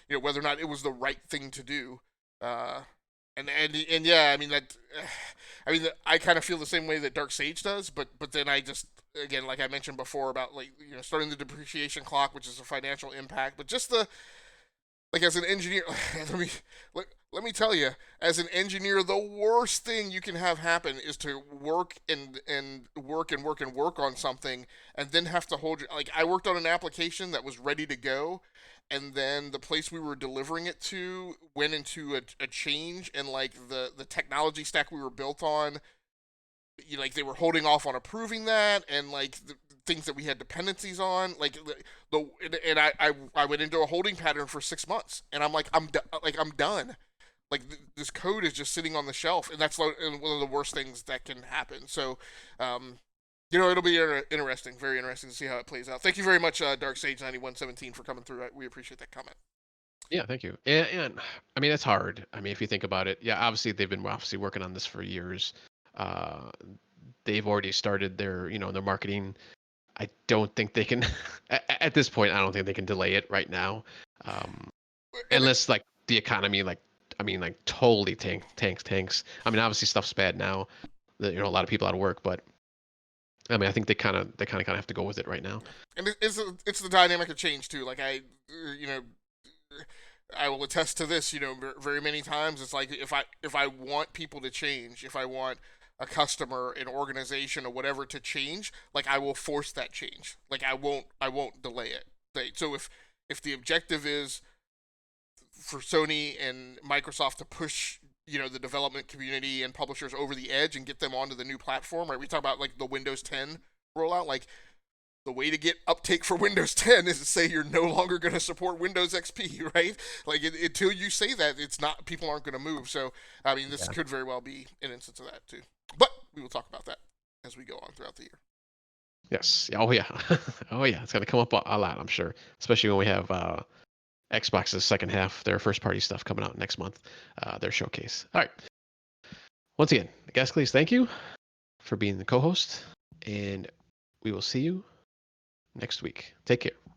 Whether or not it was the right thing to do. And yeah, I kind of feel the same way that Dark Sage does, but then I just, again, like I mentioned before about, like, starting the depreciation clock, which is a financial impact, but just like, as an engineer, let me tell you, as an engineer, the worst thing you can have happen is to work and work on something and then have to hold your, like, I worked on an application that was ready to go, and then the place we were delivering it to went into a change, and like the technology stack we were built on, like they were holding off on approving that, and like the things that we had dependencies on, like I went into a holding pattern for 6 months, and I'm like, I'm done. Like this code is just sitting on the shelf, and that's one of the worst things that can happen. So, it'll be interesting, very interesting to see how it plays out. Thank you very much, Dark Sage 9117, for coming through. We appreciate that comment. Yeah, thank you. And it's hard. If you think about it, yeah, obviously they've been working on this for years. Uh, they've already started their marketing. I don't think they can at this point. I don't think they can delay it right now, unless like the economy, like totally tanks. Obviously stuff's bad now. A lot of people out of work, but I think they kind of have to go with it right now. And it's the dynamic of change too. Like I will attest to this. Very many times it's like if I want people to change, if I want a customer, an organization, or whatever to change, like I will force that change. Like I won't delay it. So if the objective is for Sony and Microsoft to push the development community and publishers over the edge and get them onto the new platform, right? We talk about like the Windows 10 rollout. Like, the way to get uptake for Windows 10 is to say you're no longer going to support Windows XP, right? Like, until you say that, it's not, people aren't going to move. So, I mean, this could very well be an instance of that too. But we will talk about that as we go on throughout the year. Yes. Oh yeah. Oh yeah. It's gonna come up a lot, I'm sure. Especially when we have Xbox's second half, their first party stuff coming out next month, their showcase. All right. Once again, Gascles, thank you for being the co-host, and we will see you next week. Take care.